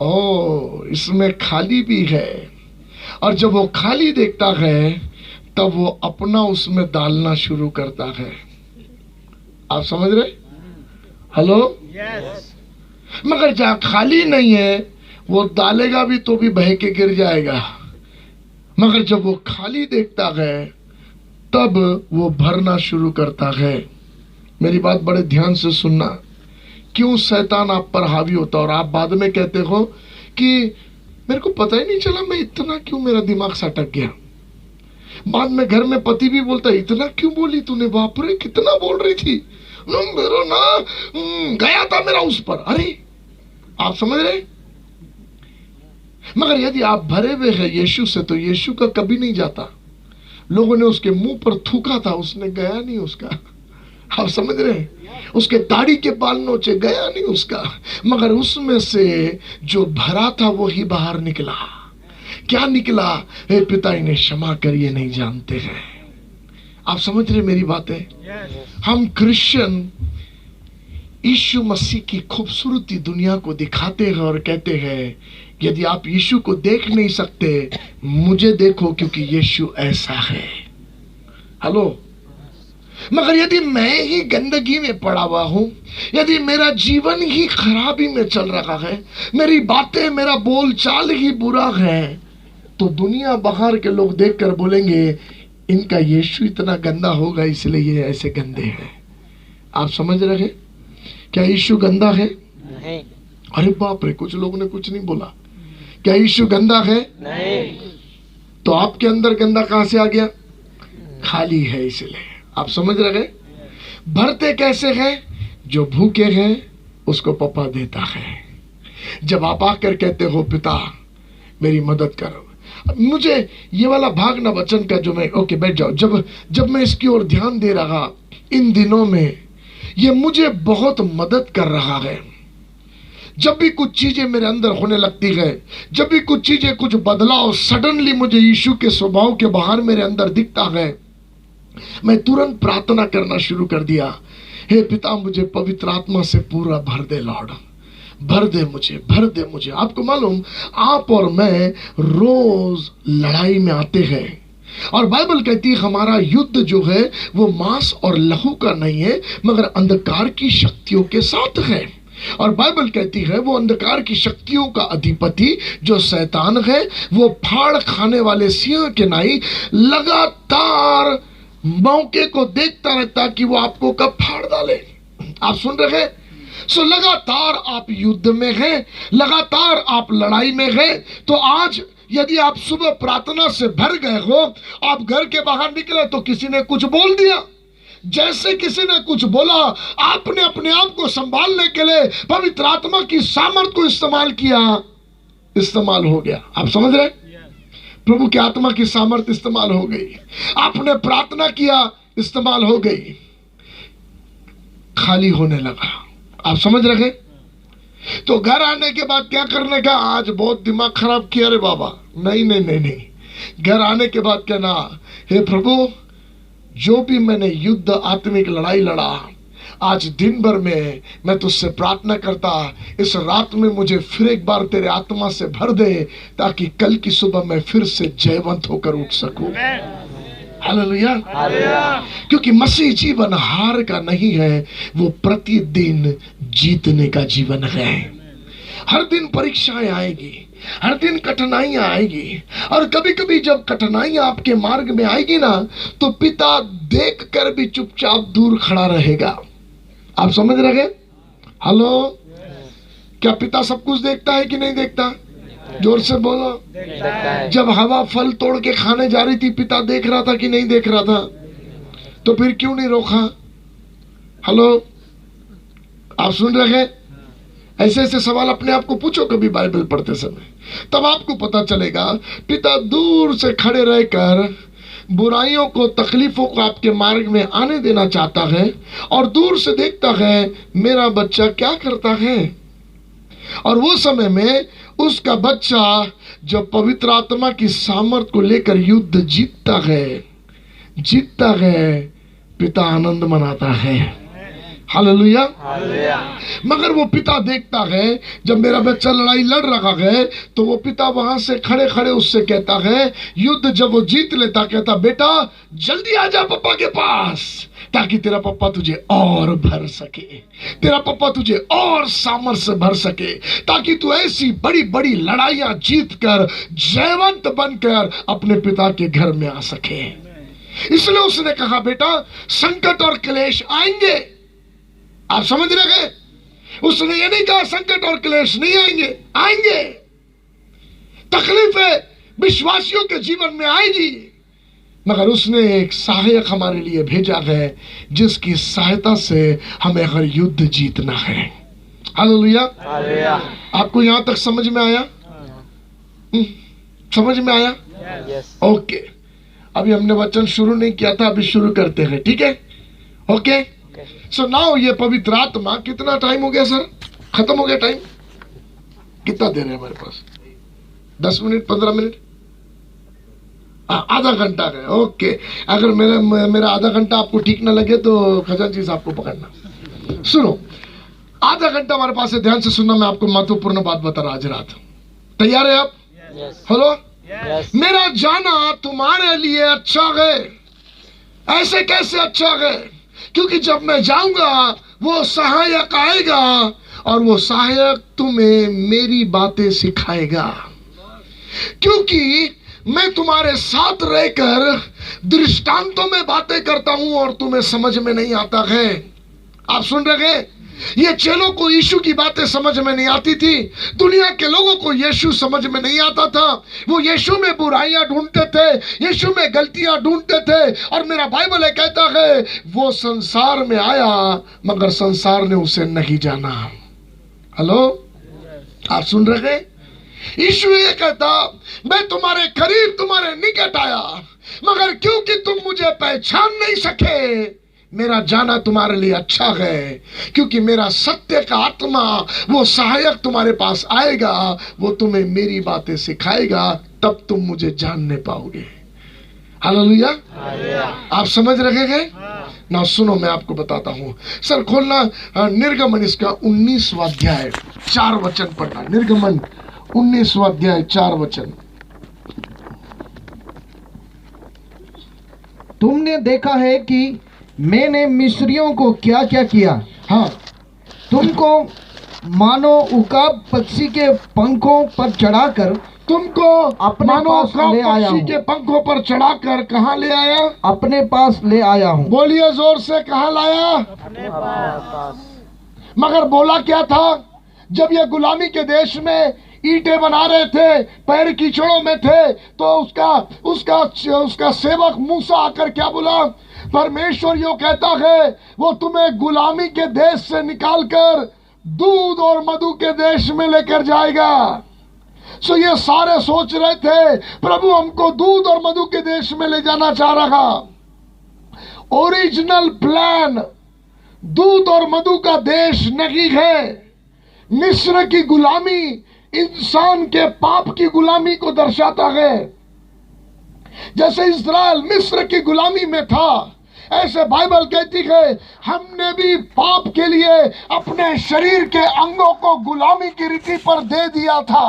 ओ इसमें खाली भी है, और जब वो खाली देखता है तब वो अपना उसमें डालना शुरू करता है। आप समझ रहे? हेलो? मगर जहां खाली नहीं है वो डालेगा भी तो भी बह के गिर जाएगा, मगर जब वो खाली देखता है तब वो भरना शुरू करता है। मेरी बात बड़े ध्यान से सुनना। क्यों शैतान आप पर हावी होता और आप बाद में कहते हो कि मेरे को पता ही नहीं चला, मैं इतना क्यों, मेरा दिमाग सटक गया। बाद में घर में पति भी बोलता है, इतना क्यों बोली तूने, बाप रे कितना बोल रही थी, मेरा ना गया था मेरा उस पर। अरे आप समझ रहे? मगर यदि आप भरे हुए हैं यीशु से तो यीशु का कभी नहीं जाता। लोगों ने उसके मुंह पर थूका था, उसने गया नहीं उसका। आप समझ रहे हैं? उसके दाढ़ी के बाल नोचे, गया नहीं उसका। मगर उसमें से जो भरा था वो ही बाहर निकला। क्या निकला? हे पिता इन्हें क्षमा कर, ये नहीं जानते हैं। आप समझ रहे मेरी बातें? हम क्रिश्चियन यीशु मसीह की खूबसूरती दुनिया को दिखाते हैं और कहते हैं यदि आप यीशु को देख नहीं सकते, मुझे देखो क्योंकि यीशु ऐसा है। हेलो? मगर यदि मैं ही गंदगी में पड़ा हुआ हूं, यदि मेरा जीवन ही खराबी में चल रहा है, मेरी बातें, मेरा बोलचाल ही बुरा है, तो दुनिया बाहर के लोग देखकर बोलेंगे इनका यीशु इतना गंदा होगा इसलिए ये ऐसे गंदे हैं। आप समझ रहे हैं? क्या यीशु गंदा है? नहीं। अरे बाप रे, कुछ लोगों ने कुछ नहीं बोला। क्या यीशु गंदा है? नहीं। तो आपके अंदर गंदा कहां से आ गया? खाली है इसलिए। आप समझ रहे हैं? भरते कैसे हैं? जो भूखे हैं उसको पापा देता है। जब आप आकर कहते हो पिता मेरी मदद करो, मुझे ये वाला भाग ना वचन का जो मैं, ओके बैठ जाओ, जब मैं इसकी ओर ध्यान दे रहा इन दिनों में, ये मुझे बहुत मदद कर रहा है। जब भी कुछ चीजें मेरे अंदर होने लगती है, जब भी कुछ चीजें, कुछ बदलाव सडनली मुझे यीशु के स्वभाव के बाहर मेरे अंदर दिखता है, मैं तुरंत प्रार्थना करना शुरू कर दिया, हे पिता मुझे पवित्र आत्मा से पूरा भर दे लॉर्ड, भर दे मुझे, भर दे मुझे। आपको मालूम, आप और मैं रोज लड़ाई में आते हैं और बाइबल कहती है हमारा युद्ध जो है वो मांस और लहू का नहीं है मगर अंधकार की शक्तियों के साथ है। और बाइबल कहती है वो अंधकार की शक्तियों का अधिपति जो शैतान है, वो फाड़ खाने वाले सिंह के नाई लगातार मौके को देखता रहता कि वो आपको कब फाड़ डाले। आप सुन रहे हैं? सो लगातार आप युद्ध में हैं, लगातार आप लड़ाई में हैं। तो आज यदि आप सुबह प्रार्थना से भर गए हो, आप घर के बाहर निकले तो किसी ने कुछ बोल दिया, जैसे किसी ने कुछ बोला, आपने अपने आप को संभालने के लिए पवित्र आत्मा की सामर्थ को इस्तेमाल किया, इस्तेमाल हो गया। आप समझ रहे? प्रभु की आत्मा की सामर्थ इस्तेमाल हो गई, आपने प्रार्थना किया, इस्तेमाल हो गई, खाली होने लगा। आप समझ रहे? तो घर आने के बाद क्या करने का? आज बहुत दिमाग खराब किया रे बाबा। नहीं नहीं नहीं नहीं, घर आने के बाद कहना, हे प्रभु जो भी मैंने युद्ध आत्मिक लड़ाई लड़ा, आज दिन भर में मैं तुझसे प्रार्थना करता, इस रात में मुझे फिर एक बार तेरे आत्मा से भर दे ताकि कल की सुबह मैं फिर से जयवंत होकर उठ सकूं। हालेलुया। क्योंकि मसीह जीवन हार का नहीं है, वो प्रतिदिन जीतने का जीवन है। हर दिन परीक्षाएं आएगी, हर दिन कठिनाइयां आएगी, और कभी कभी जब कठिनाइयां आपके मार्ग में आएगी ना, तो पिता देख कर भी चुपचाप दूर खड़ा रहेगा। आप समझ रहे? हेलो? क्या पिता सब कुछ देखता है कि नहीं देखता? जोर से बोलो। जब हवा फल तोड़ के खाने जा रही थी, पिता देख रहा था कि नहीं देख रहा था? तो फिर क्यों नहीं रोका? हेलो? आप सुन रहे हैं? ऐसे ऐसे सवाल अपने आप को पूछो कभी बाइबल पढ़ते समय, तब आपको पता चलेगा पिता दूर से खड़े रहकर बुराइयों को, तकलीफों को आपके मार्ग में आने देना चाहता है, और दूर से देखता है मेरा बच्चा क्या करता है। और वो समय में उसका बच्चा जो पवित्र आत्मा की सामर्थ को लेकर युद्ध जीतता है, पिता आनंद मनाता है। हालेलुया। मगर वो पिता देखता है जब मेरा बच्चा लड़ाई लड़ रहा है, तो वो पिता वहां से खड़े खड़े उससे कहता है, युद्ध जब वो जीत लेता, कहता बेटा जल्दी आ जा पापा के पास, ताकि तेरा पापा तुझे और भर सके, तेरा पापा तुझे और सामर्थ्य से भर सके, ताकि तू ऐसी बड़ी बड़ी लड़ाइयां जीत कर जयवंत बनकर अपने पिता के घर में आ सके। इसलिए उसने कहा बेटा संकट और क्लेश आएंगे। आप समझ रहे हैं? उसने ये नहीं कहा संकट और क्लेश नहीं आएंगे, आएंगे। तकलीफें विश्वासियों के जीवन में आएगी, मगर उसने एक सहायक हमारे लिए भेजा है जिसकी सहायता से हमें हर युद्ध जीतना है। हालेलुया। आपको यहां तक समझ में आया? समझ में आया? ओके। अभी हमने वचन शुरू नहीं किया था, अभी शुरू करते हैं, ठीक है? ओके। सो नाउ ये पवित्र आत्मा, कितना टाइम हो गया सर? खत्म हो गया टाइम? कितना देर है हमारे पास? 10 मिनट, 15 मिनट, आधा घंटा है। ओके। अगर मेरा आधा घंटा आपको ठीक ना लगे तो खजांची साहब को पकड़ना। सुनो, आधा घंटा हमारे पास है, ध्यान से सुनना। मैं आपको महत्वपूर्ण बात बता रहा आज रात। तैयार है आप? हेलो। मेरा जाना तुम्हारे लिए अच्छा है। ऐसे कैसे अच्छा है? क्योंकि जब मैं जाऊंगा वो सहायक आएगा और वो सहायक तुम्हें मेरी बातें सिखाएगा। क्योंकि मैं तुम्हारे साथ रहकर दृष्टांतों में बातें करता हूं और तुम्हें समझ में नहीं आता है। आप सुन रहे हैं? ये चेलों को यीशु की बातें समझ में नहीं आती थी। दुनिया के लोगों को यीशु समझ में नहीं आता था। वो यीशु में बुराइयां ढूंढते थे, यीशु में गलतियां ढूंढते थे। और मेरा बाइबल कहता है वो संसार में आया मगर संसार ने उसे नहीं जाना। हेलो, आप सुन रहे हैं? यीशु ये कहता, मैं तुम्हारे करीब, तुम्हारे निकट आया, मगर क्योंकि तुम मुझे पहचान नहीं सके, मेरा जाना तुम्हारे लिए अच्छा है। क्योंकि मेरा सत्य का आत्मा, वो सहायक तुम्हारे पास आएगा, वो तुम्हें मेरी बातें सिखाएगा, तब तुम मुझे जानने पाओगे। हालेलुया। आप समझ रहे हैं ना? सुनो, मैं आपको बताता हूं। सर खोलना निर्गमन, इसका 19वां अध्याय 4 वचन पढ़ना। निर्गमन 19वां अध्याय 4 वचन। तुमने देखा है कि मैंने मिस्रियों को क्या क्या किया। हाँ, तुमको मानो उकाब पक्षी के पंखों पर चढ़ाकर, तुमको अपने मानो पास ले आया पक्षी हूं। के पंखों पर चढ़ाकर कहाँ ले आया? अपने पास ले आया हूँ। बोलिए जोर से, कहाँ लाया? अपने पास। मगर बोला क्या था? जब ये गुलामी के देश में ईंटें बना रहे थे, पैर कीचड़ों में थे, तो उसका सेवक मूसा आकर क्या बोला? परमेश्वर यो कहता है वो तुम्हें गुलामी के देश से निकालकर दूध और मधु के देश में लेकर जाएगा। सो ये सारे सोच रहे थे प्रभु हमको दूध और मधु के देश में ले जाना चाह रहा। ओरिजिनल प्लान दूध और मधु का देश नहीं है। मिस्र की गुलामी इंसान के पाप की गुलामी को दर्शाता है। जैसे इस्राएल मिस्र की गुलामी में था, ऐसे बाइबल कहती है हमने भी पाप के लिए अपने शरीर के अंगों को गुलामी की रीति पर दे दिया था।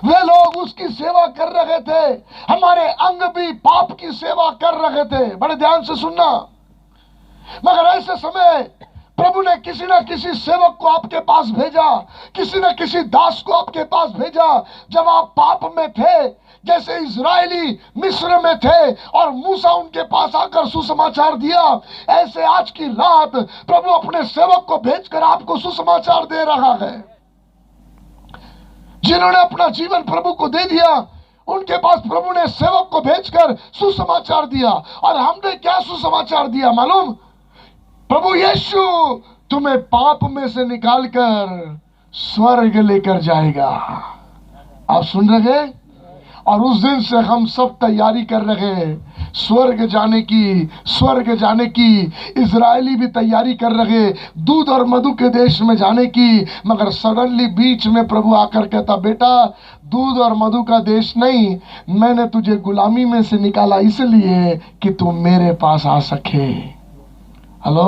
वे लोग उसकी सेवा कर रहे थे, हमारे अंग भी पाप की सेवा कर रहे थे। बड़े ध्यान से सुनना। मगर ऐसे समय प्रभु ने किसी न किसी सेवक को आपके पास भेजा, किसी न किसी दास को आपके पास भेजा। जब आप पाप में थे, जैसे इजरायली मिस्र में थे और मूसा उनके पास आकर सुसमाचार दिया, ऐसे आज की रात प्रभु अपने सेवक को भेजकर आपको सुसमाचार दे रहा है। जिन्होंने अपना जीवन प्रभु को दे दिया, उनके पास प्रभु ने सेवक को भेजकर सुसमाचार दिया। और हमने क्या सुसमाचार दिया मालूम? प्रभु यीशु तुम्हें पाप में से निकालकर स्वर्ग लेकर जाएगा। आप सुन रहे हैं? और उस दिन से हम सब तैयारी कर रहे हैं स्वर्ग जाने की। इजरायली भी तैयारी कर रहे दूध और मधु के देश में जाने की। मगर सडनली बीच में प्रभु आकर कहता, बेटा दूध और मधु का देश नहीं, मैंने तुझे गुलामी में से निकाला इसलिए कि तू मेरे पास आ सके। हेलो।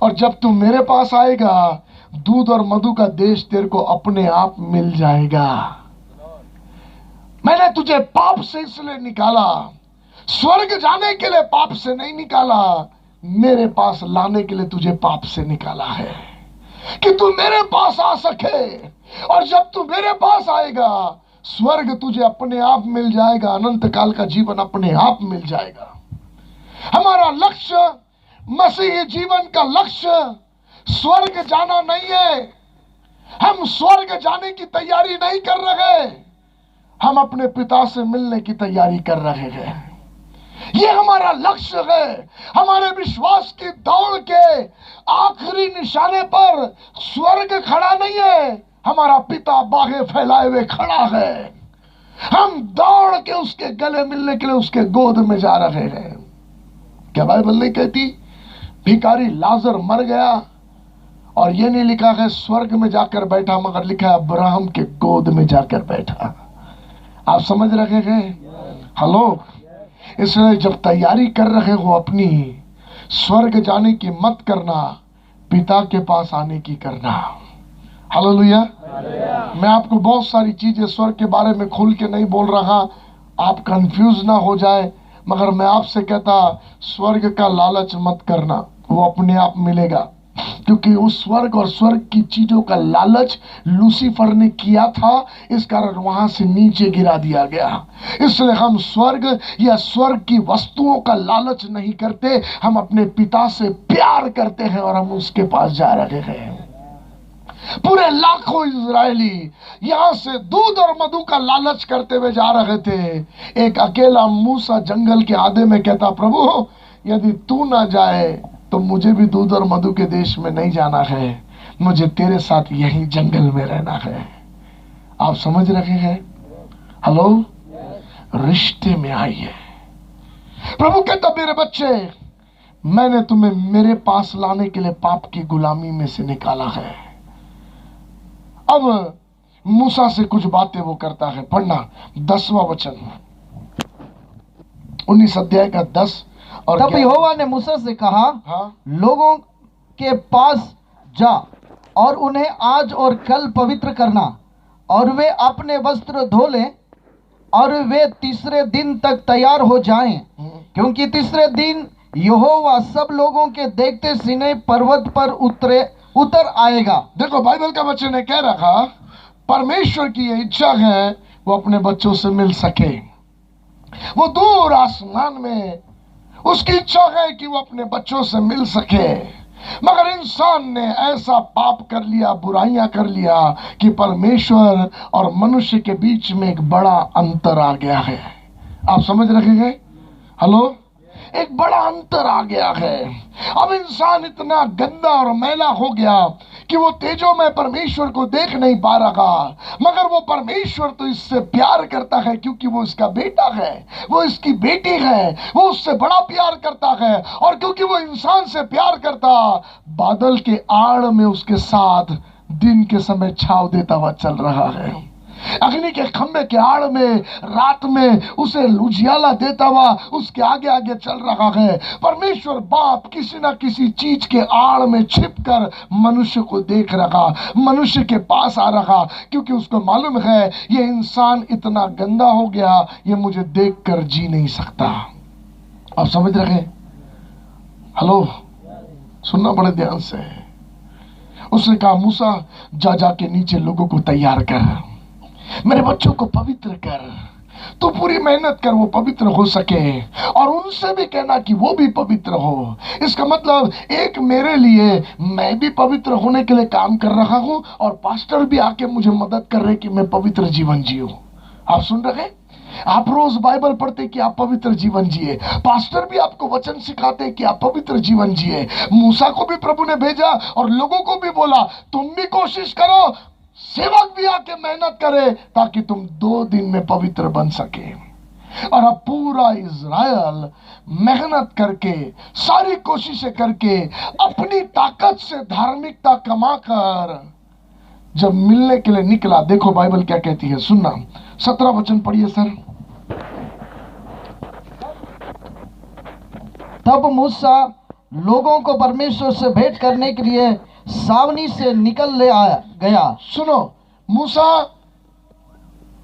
और जब तू मेरे पास आएगा, दूध और मधु का देश तेरे को अपने आप मिल जाएगा। मैंने तुझे पाप से इसलिए निकाला, स्वर्ग जाने के लिए पाप से नहीं निकाला, मेरे पास लाने के लिए तुझे पाप से निकाला है कि तू मेरे पास आ सके। और जब तू मेरे पास आएगा, स्वर्ग तुझे अपने आप मिल जाएगा, अनंत काल का जीवन अपने आप मिल जाएगा। हमारा लक्ष्य, मसीही जीवन का लक्ष्य स्वर्ग जाना नहीं है। हम स्वर्ग जाने की तैयारी नहीं कर रहे, हम अपने पिता से मिलने की तैयारी कर रहे हैं। ये हमारा लक्ष्य है। हमारे विश्वास की दौड़ के आखिरी निशाने पर स्वर्ग खड़ा नहीं है, हमारा पिता बाहें फैलाए हुए खड़ा है। हम दौड़ के उसके गले मिलने के लिए उसके गोद में जा रहे हैं। क्या बाइबल नहीं कहती भिखारी लाजर मर गया और ये नहीं लिखा है स्वर्ग में जाकर बैठा, मगर लिखा है अब्राहम के गोद में जाकर बैठा। आप समझ रहे हैं? हेलो। इसलिए जब तैयारी कर रहे हो अपनी, स्वर्ग जाने की मत करना, पिता के पास आने की करना। हालेलुया। मैं आपको बहुत सारी चीजें स्वर्ग के बारे में खुल के नहीं बोल रहा, आप कंफ्यूज ना हो जाए, मगर मैं आपसे कहता स्वर्ग का लालच मत करना, वो अपने आप मिलेगा। क्योंकि उस स्वर्ग और स्वर्ग की चीजों का लालच लूसीफर ने किया था, इस कारण वहां से नीचे गिरा दिया गया। इसलिए हम स्वर्ग या स्वर्ग की वस्तुओं का लालच नहीं करते, हम अपने पिता से प्यार करते हैं और हम उसके पास जा रहे हैं। पूरे लाखों इजरायली यहां से दूध और मधु का लालच करते हुए जा रहे थे। एक अकेला मूसा जंगल के आधे में कहता, प्रभु यदि तू ना जाए तो मुझे भी दूध और मधु के देश में नहीं जाना है, मुझे तेरे साथ यही जंगल में रहना है। आप समझ रहे हैं? हेलो। रिश्ते में आइए। प्रभु कहता, मेरे बच्चे, मैंने तुम्हें मेरे पास लाने के लिए पाप की गुलामी में से निकाला है। अब मूसा से कुछ बातें वो करता है। पढ़ना 10वां वचन, 19 अध्याय का 10 और तब यहोवा ने मूसा से कहा, हाँ? लोगों के पास जा और उन्हें आज और कल पवित्र करना, और वे अपने वस्त्र धो लें और वे तीसरे दिन तक तैयार हो जाएं, क्योंकि तीसरे दिन यहोवा सब लोगों के देखते सीनै पर्वत पर उतर आएगा। देखो बाइबल का वचन ने कह रखा, परमेश्वर की ये इच्छा है वो अपने बच्चों से मिल सके। वो दूर आसमान में उसकी इच्छा है कि वो अपने बच्चों से मिल सके, मगर इंसान ने ऐसा पाप कर लिया, बुराइयां कर लिया कि परमेश्वर और मनुष्य के बीच में एक बड़ा अंतर आ गया है। आप समझ रहे हैं? हेलो। एक बड़ा अंतर आ गया है। अब इंसान इतना गंदा और मैला हो गया कि वो तेजो में परमेश्वर को देख नहीं पा रहा, मगर वो परमेश्वर तो इससे प्यार करता है क्योंकि वो इसका बेटा है, वो इसकी बेटी है, वो उससे बड़ा प्यार करता है। और क्योंकि वो इंसान से प्यार करता, बादल के आड़ में उसके साथ दिन के समय छाव देता हुआ चल रहा है। अग्नि के खंभे के आड़ में रात में उसे उजियाला देता हुआ उसके आगे आगे चल रहा है। परमेश्वर बाप किसी ना किसी चीज के आड़ में छिपकर मनुष्य को देख रहा, मनुष्य के पास आ रहा, क्योंकि उसको मालूम है ये इंसान इतना गंदा हो गया, ये मुझे देखकर जी नहीं सकता। आप समझ रहे? हेलो। सुनना बड़े ध्यान से। उसने कहा, मूसा जा जाके नीचे लोगों को तैयार कर, मेरे बच्चों को पवित्र कर, तो पूरी मेहनत कर वो पवित्र हो सके, और उनसे भी कहना कि वो भी पवित्र हो। इसका मतलब एक मेरे लिए, मैं भी पवित्र होने के लिए काम कर रहा हूं, और पास्टर भी आके मुझे मदद कर रहे कि मैं पवित्र जीवन जीऊं। आप सुन रहे? आप रोज बाइबल पढ़ते कि आप पवित्र जीवन जिए, पास्टर भी आपको वचन सिखाते कि आप पवित्र जीवन जिए। मूसा को भी प्रभु ने भेजा और लोगों को भी बोला तुम भी कोशिश करो, सेवक भी आके मेहनत करे ताकि तुम 2 दिन में पवित्र बन सके। और अब पूरा इज़राइल मेहनत करके, सारी कोशिशें करके, अपनी ताकत से धार्मिकता कमाकर जब मिलने के लिए निकला, देखो बाइबल क्या कहती है, सुनना 17 वचन पढ़िए सर। तब मूसा लोगों को परमेश्वर से भेंट करने के लिए सावनी से निकल ले आया गया। सुनो, मूसा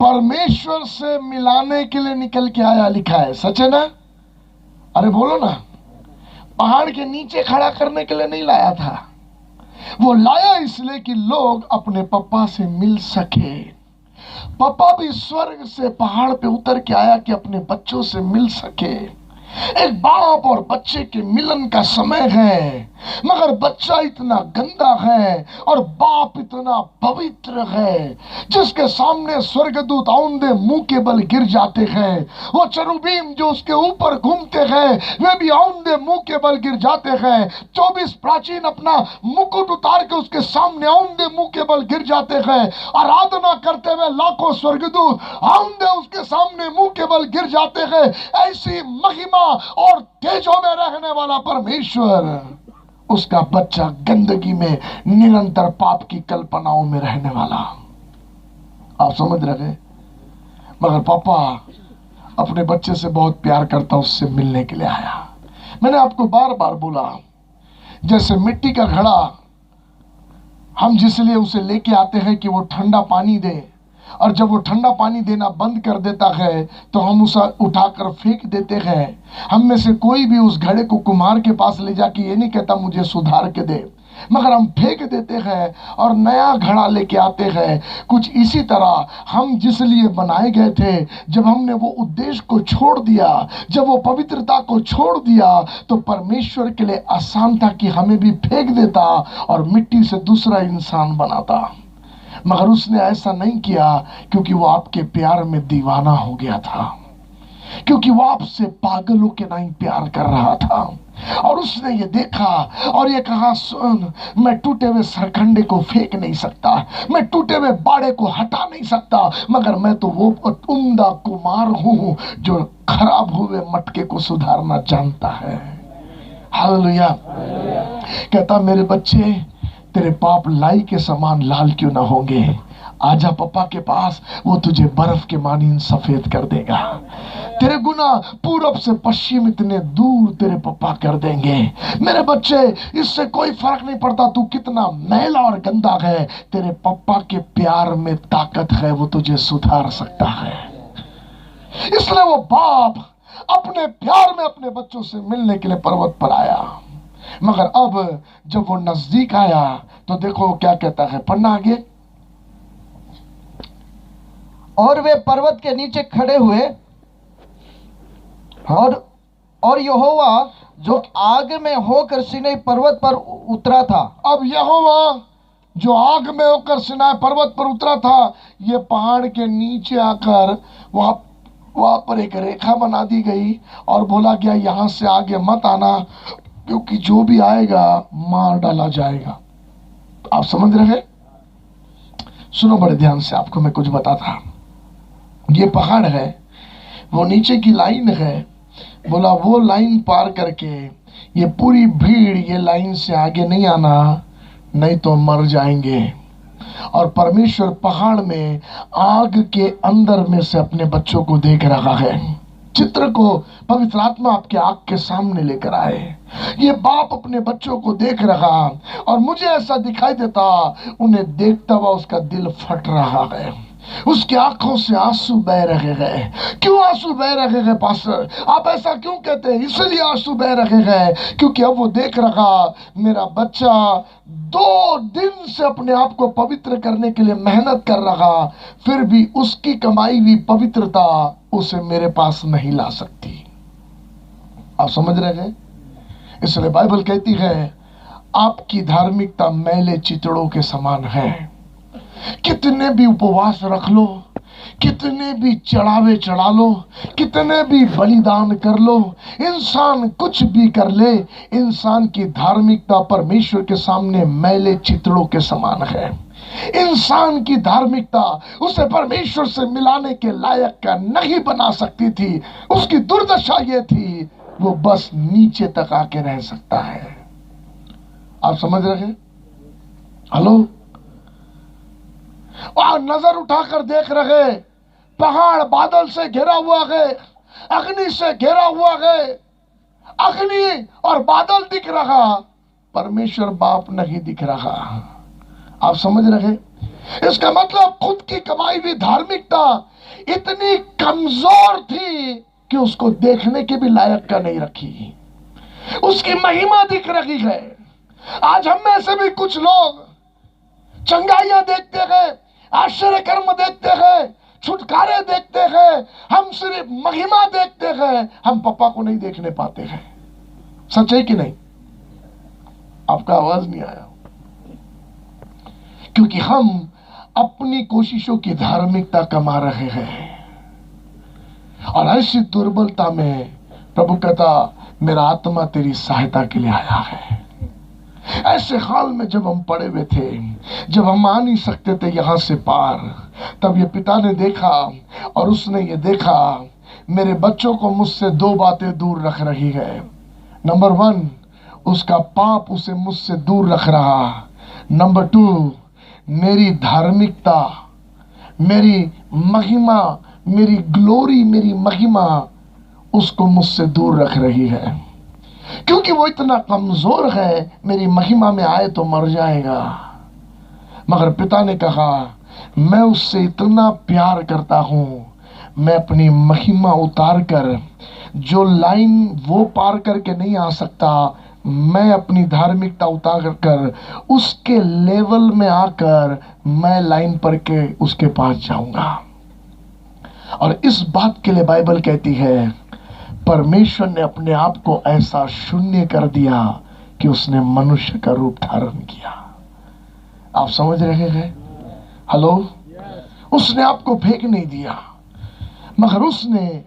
परमेश्वर से मिलाने के लिए निकल के आया, लिखा है, सच है ना? अरे बोलो ना। पहाड़ के नीचे खड़ा करने के लिए नहीं लाया था, वो लाया इसलिए कि लोग अपने पापा से मिल सके। पापा भी स्वर्ग से पहाड़ पे उतर के आया कि अपने बच्चों से मिल सके। एक बाप और बच्चे के मिलन का समय है, मगर बच्चा इतना गंदा है और बाप इतना पवित्र है, जिसके सामने स्वर्गदूत औंधे मुंह के बल गिर जाते हैं। वो चरुबीम जो उसके ऊपर घूमते हैं वे भी औंधे मुंह के बल गिर जाते हैं। 24 प्राचीन अपना मुकुट उतार के उसके सामने औंधे मुंह के बल गिर जाते हैं। आराधना करते हुए लाखों स्वर्गदूत औंधे उसके सामने मुंह के बल गिर जाते हैं। ऐसी महिमा और तेजों में रहने वाला परमेश्वर, उसका बच्चा गंदगी में निरंतर पाप की कल्पनाओं में रहने वाला। आप समझ रहे? मगर पापा अपने बच्चे से बहुत प्यार करता, उससे मिलने के लिए आया। मैंने आपको बार बार बोला, जैसे मिट्टी का घड़ा हम जिसलिए उसे लेके आते हैं कि वो ठंडा पानी दे, और जब वो ठंडा पानी देना बंद कर देता है तो हम उसे उठाकर फेंक देते हैं। हम में से कोई भी उस घड़े को कुम्हार के पास ले जाके ये नहीं कहता मुझे सुधार के दे, मगर हम फेंक देते हैं और नया घड़ा लेके आते हैं। कुछ इसी तरह हम जिस लिए बनाए गए थे, जब हमने वो उद्देश्य को छोड़ दिया, जब वो पवित्रता को छोड़ दिया, तो परमेश्वर के लिए आसान था कि हमें भी फेंक देता और मिट्टी से दूसरा इंसान बनाता। मगर उसने ऐसा नहीं किया, क्योंकि वो आपके प्यार में दीवाना हो गया था, क्योंकि वो आपसे पागलों के नहीं प्यार कर रहा था। और उसने ये देखा और ये कहा, सुन, मैं टूटे हुए सरखंडे को फेंक नहीं सकता, मैं टूटे हुए बाड़े को हटा नहीं सकता, मगर मैं तो वो उम्दा कुमार हूं जो खराब हुए मटके को सुधारना जानता है। हालेलुया। कहता, मेरे बच्चे, तेरे पाप लाई के समान लाल क्यों ना होंगे, आजा पापा के पास, वो तुझे बर्फ के मानीन सफेद कर देगा। तेरे गुनाह पूरब से पश्चिम इतने दूर तेरे पापा कर देंगे। मेरे बच्चे, इससे कोई फर्क नहीं पड़ता तू कितना मैला और गंदा है, तेरे पापा के प्यार में ताकत है, वो तुझे सुधार सकता है। इसलिए वो बाप अपने प्यार में अपने बच्चों से मिलने के लिए पर्वत पर आया। मगर अब जब वो नजदीक आया तो देखो क्या कहता है, पढ़ना आगे। और वे पर्वत के नीचे खड़े हुए, और यहोवा जो आग में होकर सीनै पर्वत पर उतरा था। अब यहोवा जो आग में होकर सीनै पर्वत पर उतरा था, ये पहाड़ के नीचे आकर वहां पर एक रेखा बना दी गई और बोला गया, यहां से आगे मत आना, क्योंकि जो भी आएगा मार डाला जाएगा। आप समझ रहे हैं? सुनो बड़े ध्यान से, आपको मैं कुछ बताता। ये पहाड़ है, वो नीचे की लाइन है, बोला वो लाइन पार करके ये पूरी भीड़ ये लाइन से आगे नहीं आना, नहीं तो मर जाएंगे। और परमेश्वर पहाड़ में आग के अंदर में से अपने बच्चों को देख रहा है। चित्र को पवित्र आत्मा आपके आंख के सामने लेकर आए। ये बाप अपने बच्चों को देख रहा, और मुझे ऐसा दिखाई देता, उन्हें देखता हुआ उसका दिल फट रहा है, उसकी आंखों से आंसू बह रहे हैं। क्यों आंसू बह रहे हैं पास्टर? आप ऐसा क्यों कहते हैं? इसलिए आंसू बह रहे हैं क्योंकि अब वो देख रहा, मेरा बच्चा 2 दिन से अपने आप को पवित्र करने के लिए मेहनत कर रहा, फिर भी उसकी कमाई हुई पवित्रता उसे मेरे पास नहीं ला सकती। आप समझ रहे हैं? इसलिए बाइबल कहती है, आपकी धार्मिकता मैले चितड़ों के समान है। कितने भी उपवास रख लो, कितने भी चढ़ावे चढ़ा लो, कितने भी बलिदान कर लो, इंसान कुछ भी कर ले, इंसान की धार्मिकता परमेश्वर के सामने मैले चितड़ों के समान है। इंसान की धार्मिकता उसे परमेश्वर से मिलाने के लायक का नहीं बना सकती थी। उसकी दुर्दशा ये थी, वो बस नीचे तक आके रह सकता है। आप समझ रहे हैं? हेलो? और नजर उठाकर देख रहे, पहाड़ बादल से घिरा हुआ है, अग्नि से घिरा हुआ है, अग्नि और बादल दिख रहा, परमेश्वर बाप नहीं दिख रहा। आप समझ रहे? इसका मतलब खुद की कमाई हुई धार्मिकता इतनी कमजोर थी कि उसको देखने के भी लायक का नहीं रखी। उसकी महिमा दिख रही है। आज हम में से भी कुछ लोग चंगाइयां देखते हैं, आश्चर्य कर्म देखते हैं, छुटकारे देखते हैं, हम सिर्फ सिर्फ महिमा देखते हैं, हम पापा को नहीं देखने पाते हैं। सच है कि नहीं? आपका आवाज नहीं आया, क्योंकि हम अपनी कोशिशों की धार्मिकता कमा रहे हैं। और ऐसी दुर्बलता में प्रभु कहता, मेरा आत्मा तेरी सहायता के लिए आया है। ऐसे हाल में जब हम पड़े हुए थे, जब हम आ नहीं सकते थे यहां से पार, तब ये पिता ने देखा और उसने ये देखा मेरे बच्चों को मुझसे दो बातें दूर रख रही है। नंबर 1, उसका पाप उसे मुझसे दूर रख रहा। नंबर 2, मेरी धार्मिकता, मेरी महिमा, मेरी ग्लोरी, मेरी महिमा उसको मुझसे दूर रख रही है, क्योंकि वो इतना कमजोर है, मेरी महिमा में आए तो मर जाएगा। मगर पिता ने कहा, मैं उससे इतना प्यार करता हूं, मैं अपनी महिमा उतार कर, जो लाइन वो पार करके नहीं आ सकता, मैं अपनी धार्मिकता उतार कर उसके लेवल में आकर मैं लाइन पर के उसके पास जाऊंगा। और इस बात के लिए बाइबल कहती है, परमेश्वर ने अपने आप को ऐसा शून्य कर दिया कि उसने मनुष्य का रूप धारण किया। आप समझ रहे हैं? हेलो? उसने आपको फेंक नहीं दिया, मगर उसने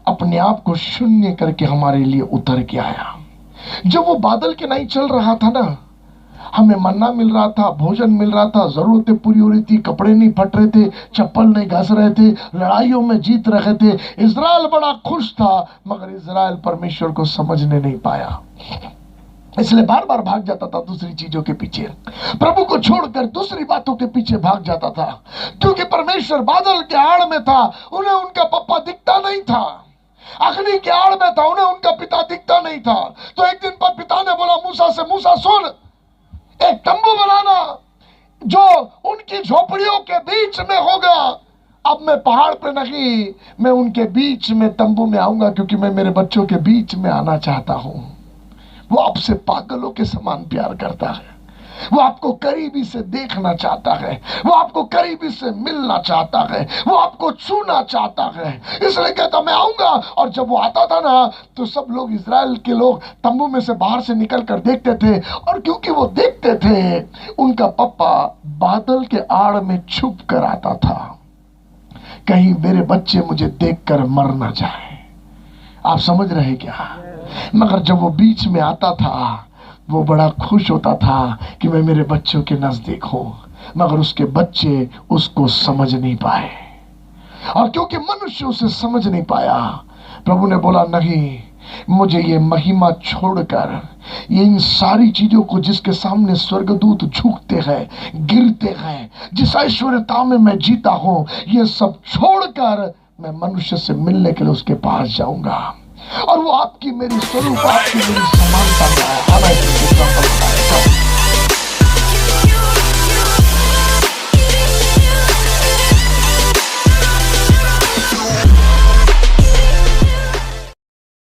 अपने आप को शून्य करके हमारे लिए उतर के आया। जब वो बादल के नहीं चल रहा था ना, हमें मन्ना मिल रहा था, भोजन मिल रहा था, जरूरतें पूरी हो रही थी, कपड़े नहीं फट रहे थे, चप्पल नहीं घस रहे थे, लड़ाइयों में जीत रहे थे, इज़राइल बड़ा खुश था, मगर इज़राइल परमेश्वर को समझने नहीं पाया, इसलिए बार बार भाग जाता था दूसरी चीजों के पीछे, प्रभु को छोड़कर दूसरी बातों के पीछे भाग जाता था। क्योंकि परमेश्वर बादल के आड़ में था, उन्हें उनका पप्पा दिखता नहीं था। अग्नि के आड़ में था, उन्हें उनका पिता दिखता नहीं था। तो एक दिन पर पिता ने बोला मूसा से, मूसा सुन, एक तंबू बनाना जो उनकी झोपड़ियों के बीच में होगा। अब मैं पहाड़ पे नहीं, मैं उनके बीच में तंबू में आऊंगा, क्योंकि मैं मेरे बच्चों के बीच में आना चाहता हूं। वो आपसे पागलों के समान प्यार करता है, वो आपको करीबी से देखना चाहता है, वो आपको करीबी से मिलना चाहता है, वो आपको छूना चाहता है। इसलिए कहता मैं आऊंगा। और जब वो आता था ना, तो सब लोग, इज़राइल के लोग तंबू में से बाहर से निकल कर देखते थे, और क्योंकि वो देखते थे, उनका पप्पा बादल के आड़ में छुप कर आता था, कहीं मेरे बच्चे मुझे देखकर मर ना जाए। आप समझ रहे क्या? मगर जब वो बीच में आता था, वो बड़ा खुश होता था कि मैं मेरे बच्चों के नजदीक हूं। मगर उसके बच्चे उसको समझ नहीं पाए, और क्योंकि मनुष्य उसे समझ नहीं पाया, प्रभु ने बोला नहीं, मुझे ये महिमा छोड़कर, ये इन सारी चीजों को जिसके सामने स्वर्गदूत झुकते हैं, गिरते हैं, जिस ऐश्वर्यता में मैं जीता हूं, ये सब छोड़कर मैं मनुष्य से मिलने के लिए उसके पास जाऊंगा। और वो आपकी मेरी स्वरूप, आपकी मेरी समानता में है।